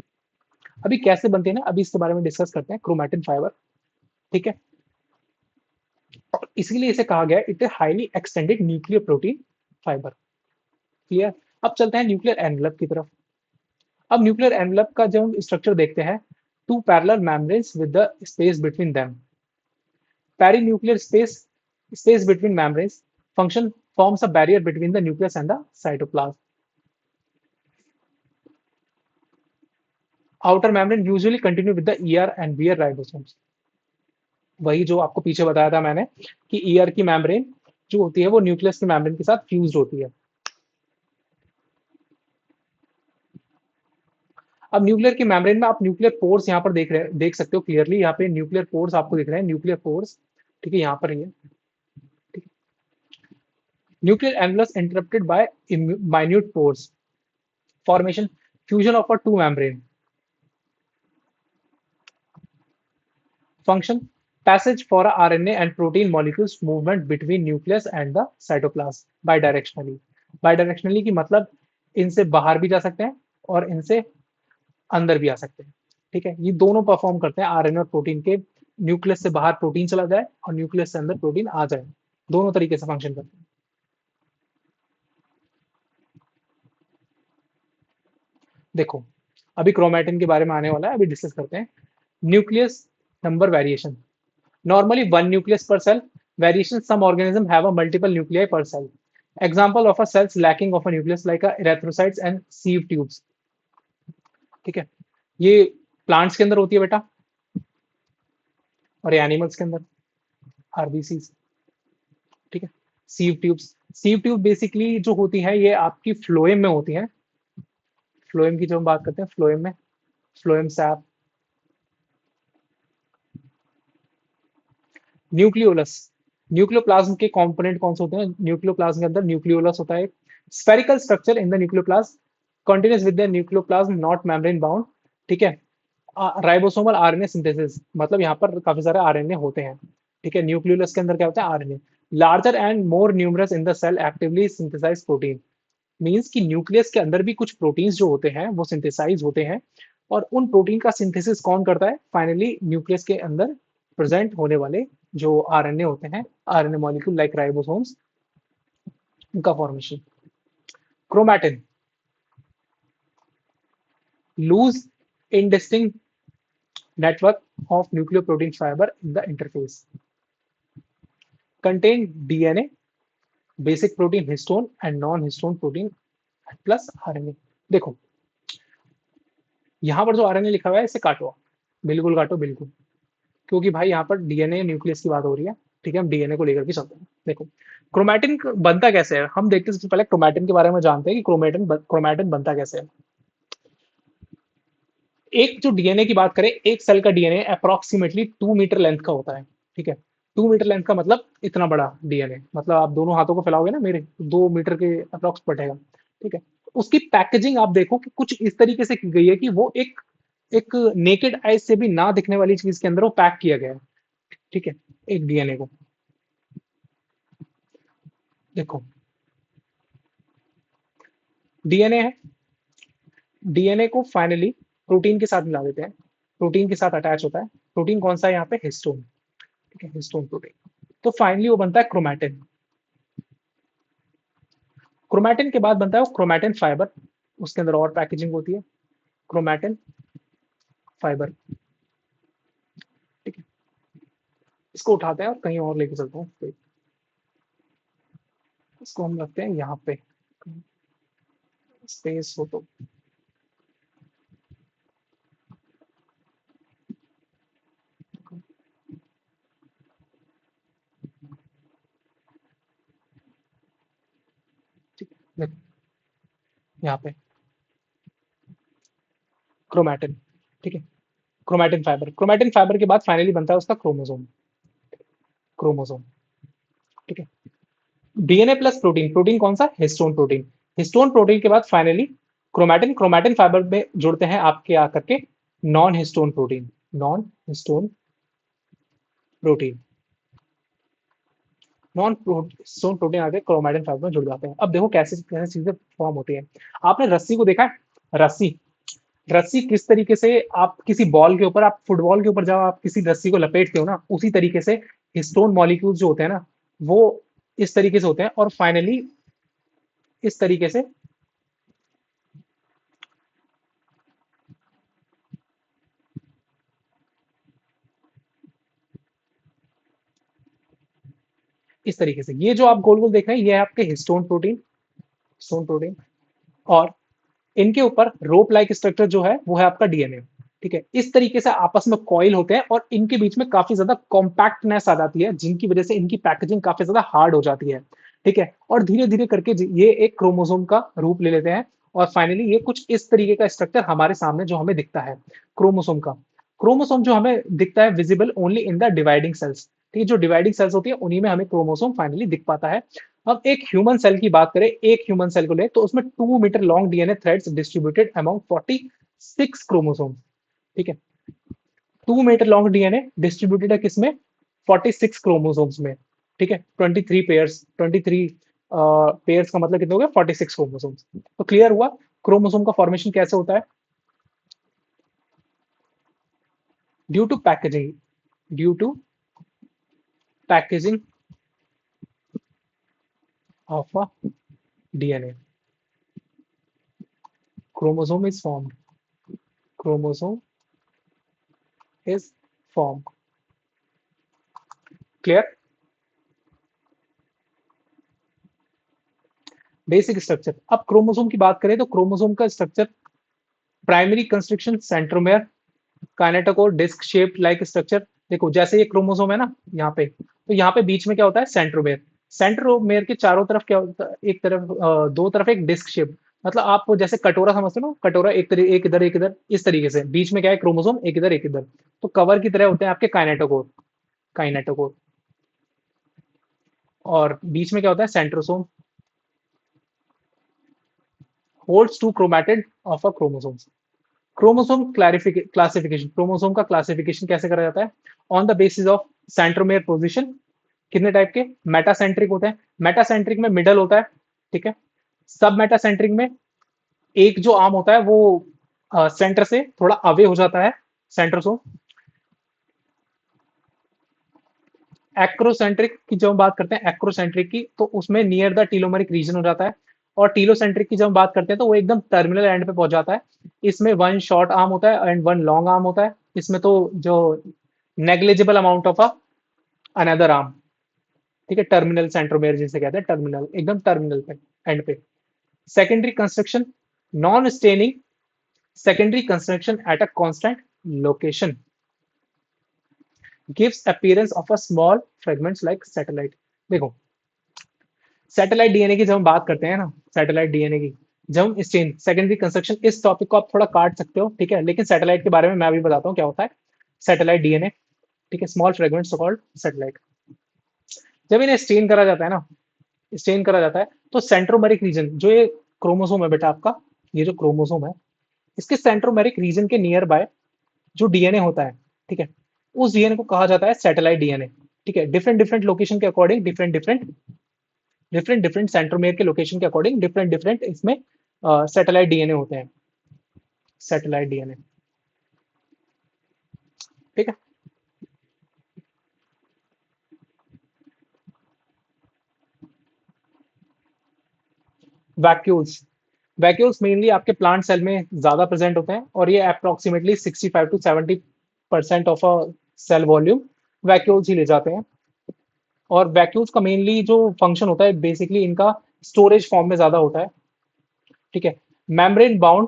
अभी कैसे बनते हैं ना, अभी इसके बारे में डिस्कस करते हैं, क्रोमैटिन फाइबर, ठीक है। और इसीलिए इसे कहा गया it highly extended nuclear protein fibre, clear. अब चलते हैं न्यूक्लियर एनवलप की तरफ। अब न्यूक्लियर एनवलप का जब हम स्ट्रक्चर देखते हैं, two parallel membranes with the space between them, perinuclear space between membranes function forms a barrier between the nucleus and the cytoplasm. Outer membrane usually continue with the ER and BR ribosomes. वही जो आपको पीछे बताया था मैंने कि ER की membrane जो होती है वो न्यूक्लियस की मेम्ब्रेन के साथ फ्यूज होती है। अब न्यूक्लियर की मेम्ब्रेन में आप न्यूक्लियर पोर्स यहाँ पर देख सकते हो क्लियरली, यहाँ पे न्यूक्लियर पोर्स आपको दिख रहे हैं, न्यूक्लियर पोर्स, ठीक है, यहाँ पर ही है, ठीक है। Nuclear envelope interrupted by minute pores, formation fusion of a two membrane, function passage for a RNA and protein molecules movement between nucleus and the cytoplasm bidirectionally। bidirectionally की मतलब इनसे बाहर भी जा सकते हैं और इनसे अंदर भी आ सकते हैं, ठीक है। ये दोनों परफॉर्म करते हैं आरएनए और प्रोटीन के, न्यूक्लियस से बाहर प्रोटीन चला जाए और न्यूक्लियस से अंदर प्रोटीन आ जाए, दोनों तरीके से फंक्शन करते हैं। देखो अभी क्रोमैटिन के बारे में आने वाला है, अभी डिस्कस करते हैं। Nucleus number variation, normally one nucleus per cell, variation some organisms have a multiple nuclei per cell, example of a cells lacking of a nucleus like a erythrocytes and sieve tubes, ठीक है। ये plants के अंदर होती है बेटा, और ये एनिमल्स के अंदर आरबीसीज, ठीक है। Sieve tubes, sieve tube basically जो होती है ये आपकी फ्लोएम में होती है, फ्लोएम की जो हम बात करते हैं, फ्लोएम में, फ्लोएम सैप। न्यूक्लियोलस, न्यूक्लियोप्लाज्म के कंपोनेंट कौन से होते हैं? न्यूक्लियोप्लाज्म के अंदर न्यूक्लियोलस होता है, spherical structure in the nucleoplasm, continuous with the nucleoplasm not membrane bound, ठीक है। राइबोसोमल आरएनए सिंथेसिस, मतलब यहाँ पर काफी सारे आरएनए होते हैं, ठीक है। न्यूक्लियोलस के अंदर क्या होता है? RNA. Larger and more numerous in the cell actively synthesise protein, means कि न्यूक्लियस के अंदर भी कुछ प्रोटीन्स जो होते हैं वो सिंथेसाइज होते हैं, और उन प्रोटीन का सिंथेसिस कौन करता है? फाइनली न्यूक्लियस के अंदर प्रेजेंट होने वाले जो आरएनए होते हैं, आरएनए मॉलिक्यूल लाइक राइबोसोम्स, उनका formation. Chromatin loose indistinct network of nucleoprotein fiber in the interface, contain DNA, basic protein histone and non-histone protein plus RNA। देखो यहाँ पर जो आरएनए लिखा हुआ है इसे काटो, बिल्कुल काटो, बिल्कुल, क्योंकि भाई यहाँ पर डीएनए न्यूक्लियस की बात हो रही है, ठीक है। हम डीएनए को लेकर के चलते हैं। देखो क्रोमैटिन बनता कैसे है, हम देखते हैं सबसे पहले क्रोमैटिन के बारे में जानते हैं कि क्रोमैटिन बनता कैसे है। एक जो डीएनए की बात करें, एक सेल का डीएनए अप्रोक्सीमेटली 2 मीटर लेंथ का होता है, ठीक है। 2 मीटर लेंथ का मतलब इतना बड़ा डीएनए, मतलब आप दोनों हाथों को फैलाओगे ना मेरे, 2 मीटर के अप्रोक्स पटेगा, ठीक है। उसकी पैकेजिंग आप देखो कि कुछ इस तरीके से की गई है कि वो एक एक नेकेड आई से भी ना दिखने वाली चीज के अंदर वो पैक किया गया है, ठीक है, एक डीएनए को। देखो डीएनए है, डीएनए को फाइनली प्रोटीन के साथ मिला देते हैं, प्रोटीन के साथ अटैच होता है, प्रोटीन कौन सा है यहाँ पे? हिस्टोन। ठीक है, हिस्टोन प्रोटीन। तो फाइनली वो बनता है क्रोमैटिन। क्रोमैटिन के बाद बनता है वो क्रोमैटिन फाइबर। उसके अंदर और पैकेजिंग होती है, क्रोमैटिन फाइबर। ठीक है, इसको उठाते हैं और कहीं और लेके चलते हैं। तो इसको हम रखते हैं यहाँ पे, स्पेस हो तो। ठीक है, यहाँ पे क्रोमैटिन। ठीक है, क्रोमैटिन फाइबर। क्रोमैटिन फाइबर के बाद फाइनली बनता है उसका क्रोमोसोम। क्रोमोसोम। ठीक है, डीएनए प्लस प्रोटीन। प्रोटीन कौन सा? Histone protein. हिस्टोन प्रोटीन के बाद फाइनली क्रोमैटिन। क्रोमैटिन फाइबर में जुड़ते हैं आपके आकर के non histone protein. Non histone protein. Non histone protein आके क्रोमैटिन फाइबर में जुड़ जाते हैं। अब देखो कैसे कैसे चीजें फॉर्म होती है। आपने रस्सी को देखा है? रस्सी, रस्सी किस तरीके से आप किसी बॉल के ऊपर, आप फुटबॉल के ऊपर जब आप किसी रस्सी को लपेटते हो ना, उसी तरीके से हिस्टोन मॉलिक्यूल्स जो होते हैं ना, वो इस तरीके से होते हैं और फाइनली इस तरीके से, इस तरीके से ये जो आप गोल गोल देख रहे हैं, ये है आपके हिस्टोन प्रोटीन। Histone protein. और इनके ऊपर रोप लाइक स्ट्रक्चर जो है वो है आपका डीएनए। ठीक है, इस तरीके से आपस में कॉइल होते हैं और इनके बीच में काफी ज्यादा कॉम्पैक्टनेस आ जाती है, जिनकी वजह से इनकी पैकेजिंग काफी ज्यादा हार्ड हो जाती है। ठीक है, और धीरे धीरे करके ये एक क्रोमोसोम का रूप ले लेते हैं और फाइनली ये कुछ इस तरीके का स्ट्रक्चर हमारे सामने जो हमें दिखता है क्रोमोसोम का। क्रोमोसोम जो हमें दिखता है visible only in the dividing cells. ठीक है, जो डिवाइडिंग सेल्स होती है उन्हीं में हमें क्रोमोसोम फाइनली दिख पाता है। अब एक ह्यूमन सेल की बात करें, एक ह्यूमन सेल को ले तो उसमें 2 metre long DNA threads distributed among 46 chromosome. ठीक है, 2 मीटर लॉन्ग डीएनए डिस्ट्रीब्यूटेड है किसमें? 46 क्रोमोसोम्स में। ठीक है, 23 पेयर्स, 23 पेयर्स का मतलब कितने हो गए? 46 क्रोमोसोम्स। तो क्लियर हुआ क्रोमोसोम का फॉर्मेशन कैसे होता है? Due to packaging, due to packaging of a DNA, chromosome is formed, chromosome is formed। Clear? Basic structure. अब क्रोमोसोम की बात करें तो क्रोमोसोम का structure, primary construction centromere, kinetochore, disc shaped like structure. देखो जैसे ये क्रोमोसोम है ना यहाँ पे, तो यहाँ पे बीच में क्या होता है? सेंट्रोमेयर। सेंट्रोमेयर के चारों तरफ क्या होता है? एक तरफ दो तरफ एक डिस्क शेप, मतलब आप जैसे कटोरा समझते हो ना, कटोरा एक इधर इस तरीके से, बीच में क्या है? क्रोमोसोम एक इधर एक इधर। तो कवर की तरह होते हैं आपके काइनेटोकोर। काइनेटोकोर। और बीच में क्या होता है? Centrosome holds two chromatid of a chromosomes. Chromosome classification. Chromosome का क्लासिफिकेशन कैसे करा जाता है? On the basis of centromere position. कितने टाइप के? मेटासेंट्रिक होते हैं। मेटासेंट्रिक में मिडल होता है। ठीक है, सब मेटासेंट्रिक में एक जो आर्म होता है वो सेंटर से थोड़ा अवे हो जाता है, सेंट्रोसोम। एक्रोसेंट्रिक की जब हम बात करते हैं, एक्रोसेंट्रिक की, तो उसमें नियर द टीलोमरिक रीजन हो जाता है। और टीलोसेंट्रिक की जब हम बात करते हैं तो वो एकदम टर्मिनल एंड पे पहुंच जाता है। इसमें वन शॉर्ट आर्म होता है एंड वन लॉन्ग आर्म होता है। इसमें तो जो negligible amount of a another arm. ठीक है, टर्मिनल सेंट्रोमेयर जिसे कहते हैं, टर्मिनल, एकदम टर्मिनल पे, एंड पे। Secondary constriction, non staining secondary constriction at a constant location gives appearance of a small fragments like satellite। देखो सैटेलाइट डीएनए की जब हम बात करते हैं ना, सैटेलाइट डीएनए की जब हम स्टेन सेकेंडरी कंस्ट्रक्शन, इस टॉपिक को आप थोड़ा काट सकते हो। ठीक है, लेकिन सैटेलाइट के बारे में मैं अभी बताता हूँ क्या होता है सैटेलाइट डीएनए। ठीक है, स्मॉल फ्रेगमेंट्स कॉल्ड सैटेलाइट। जब इन्हें स्टेन करा जाता है ना, स्टेन करा जाता है तो सेंट्रोमेरिक रीजन, जो ये क्रोमोसोम है बेटा आपका, ये जो क्रोमोसोम है, इसके सेंट्रोमेरिक रीजन के नियर बाय जो डीएनए होता है, ठीक है, उस डीएनए को कहा जाता है सैटेलाइट डीएनए। ठीक है, डिफरेंट डिफरेंट लोकेशन के अकॉर्डिंग डिफरेंट डिफरेंट सेंट्रोमेयर के लोकेशन के अकॉर्डिंग डिफरेंट डिफरेंट इसमें सैटेलाइट डीएनए होते हैं। Satellite DNA. ठीक है, वैक्यूल्स, वैक्यूल्स मेनली आपके प्लांट सेल में ज्यादा प्रेजेंट होते हैं और ये approximately 65 to 70% of a cell volume vacuoles ही ले जाते हैं। और वैक्यूल्स का मेनली जो फंक्शन होता है बेसिकली इनका स्टोरेज फॉर्म में ज्यादा होता है। ठीक है। Membrane bound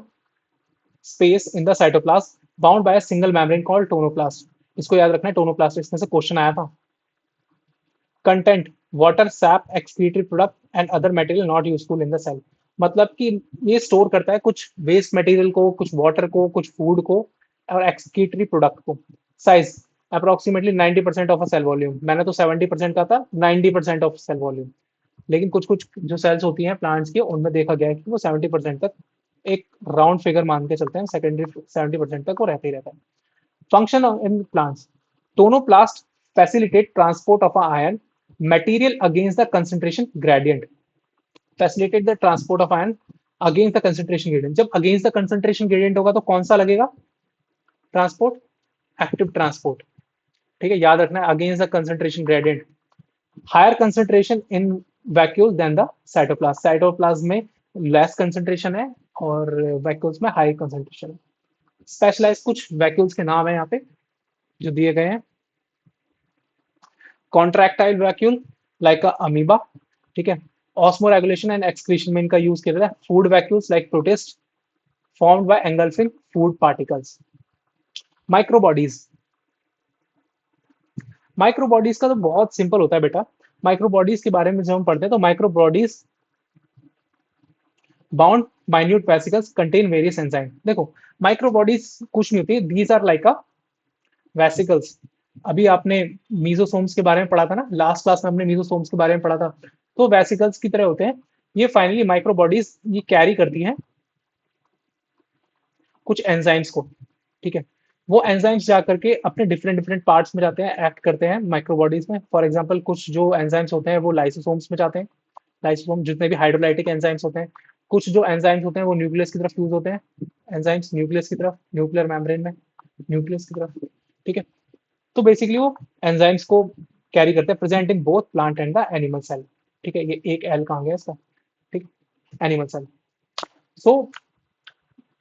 space in the cytoplasm bound by a single membrane called tonoplast. इसको याद रखना है, टोनोप्लास्ट इसमें से क्वेश्चन आया था। Content water sap excretory product and other material not useful in the cell. मतलब कि ये स्टोर करता है कुछ वेस्ट मटेरियल को, कुछ वाटर को, कुछ फूड को और एक्सक्रीटरी प्रोडक्ट को। Size approximately 90% of a cell volume, मैंने तो 70% का था, 90% ऑफ सेल वॉल्यूम। लेकिन कुछ कुछ जो सेल्स होती हैं प्लांट्स की उनमें देखा गया है कि वो 70% तक, एक राउंड फिगर मान के चलते हैं, सेकेंडरी 70% तक वो रहते ही रहता है। Function in plants. Tonoplast facilitate transport of a ion material against the concentration gradient. Facilitate the transport of ion against the concentration gradient. जब against the concentration gradient होगा तो कौन सा लगेगा ट्रांसपोर्ट? Active transport. ठीक है, याद रखना है against the concentration gradient. Higher concentration in vacuoles than the cytoplasm. Cytoplasm में लेस कंसंट्रेशन है और वैक्यूल्स में हाई कंसंट्रेशन है। स्पेशलाइज कुछ वैक्यूल्स के नाम है यहाँ पे जो दिए गए हैं। Contractile vacuole like a amoeba. ठीक है। ऑस्मोरेगुलेशन एंड एक्सक्रीशन में इनका यूज किया जाता है। Food vacuoles like protist formed by engulfing food particles. Microbodies, microbodies का तो बहुत सिंपल होता है बेटा। माइक्रोबॉडीज के बारे में जब हम पढ़ते हैं तो microbodies bound minute vesicles contain various enzyme. देखो माइक्रोबॉडीज कुछ नहीं होती, these are like a vesicles. अभी आपने मीजोसोम्स के बारे में पढ़ा था ना, लास्ट क्लास में हमने मीजोसोम्स के बारे में पढ़ा था। तो वेसिकल्स की तरह होते हैं ये। फाइनली माइक्रोबॉडीज ये कैरी करती हैं कुछ एंजाइम्स को। ठीक है। वो एंजाइम्स जा करके अपने डिफरेंट डिफरेंट पार्ट्स में जाते हैं, एक्ट करते हैं माइक्रोबॉडीज में। फॉर एग्जांपल कुछ जो एंजाइम्स होते हैं वो लाइसोसोम्स में जाते हैं। लाइसोसोम जितने भी हाइड्रोलाइटिक एंजाइम्स होते हैं। कुछ जो एंजाइम्स होते हैं वो न्यूक्लियस की तरफ यूज होते हैं। एंजाइम्स न्यूक्लियस की तरफ, न्यूक्लियर मेम्ब्रेन में न्यूक्लियस की तरफ। ठीक है। तो बेसिकली वो एंजाइम्स को कैरी करते हैं, present in both plant and the animal cell. ठीक है, ये एक एल कहाँ गया इसका? ठीक, animal cell. So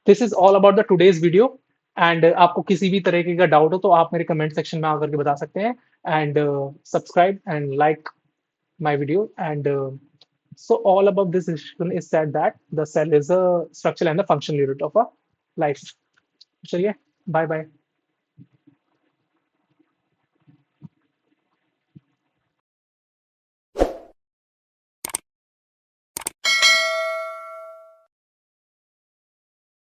this is all about the today's video. And आपको किसी भी तरीके का डाउट हो तो आप मेरे कमेंट सेक्शन में आकर के बता सकते हैं। And subscribe and like my video. And so all about this is said that the cell is a structural and the functional unit of a life. चलिए, बाय बाय।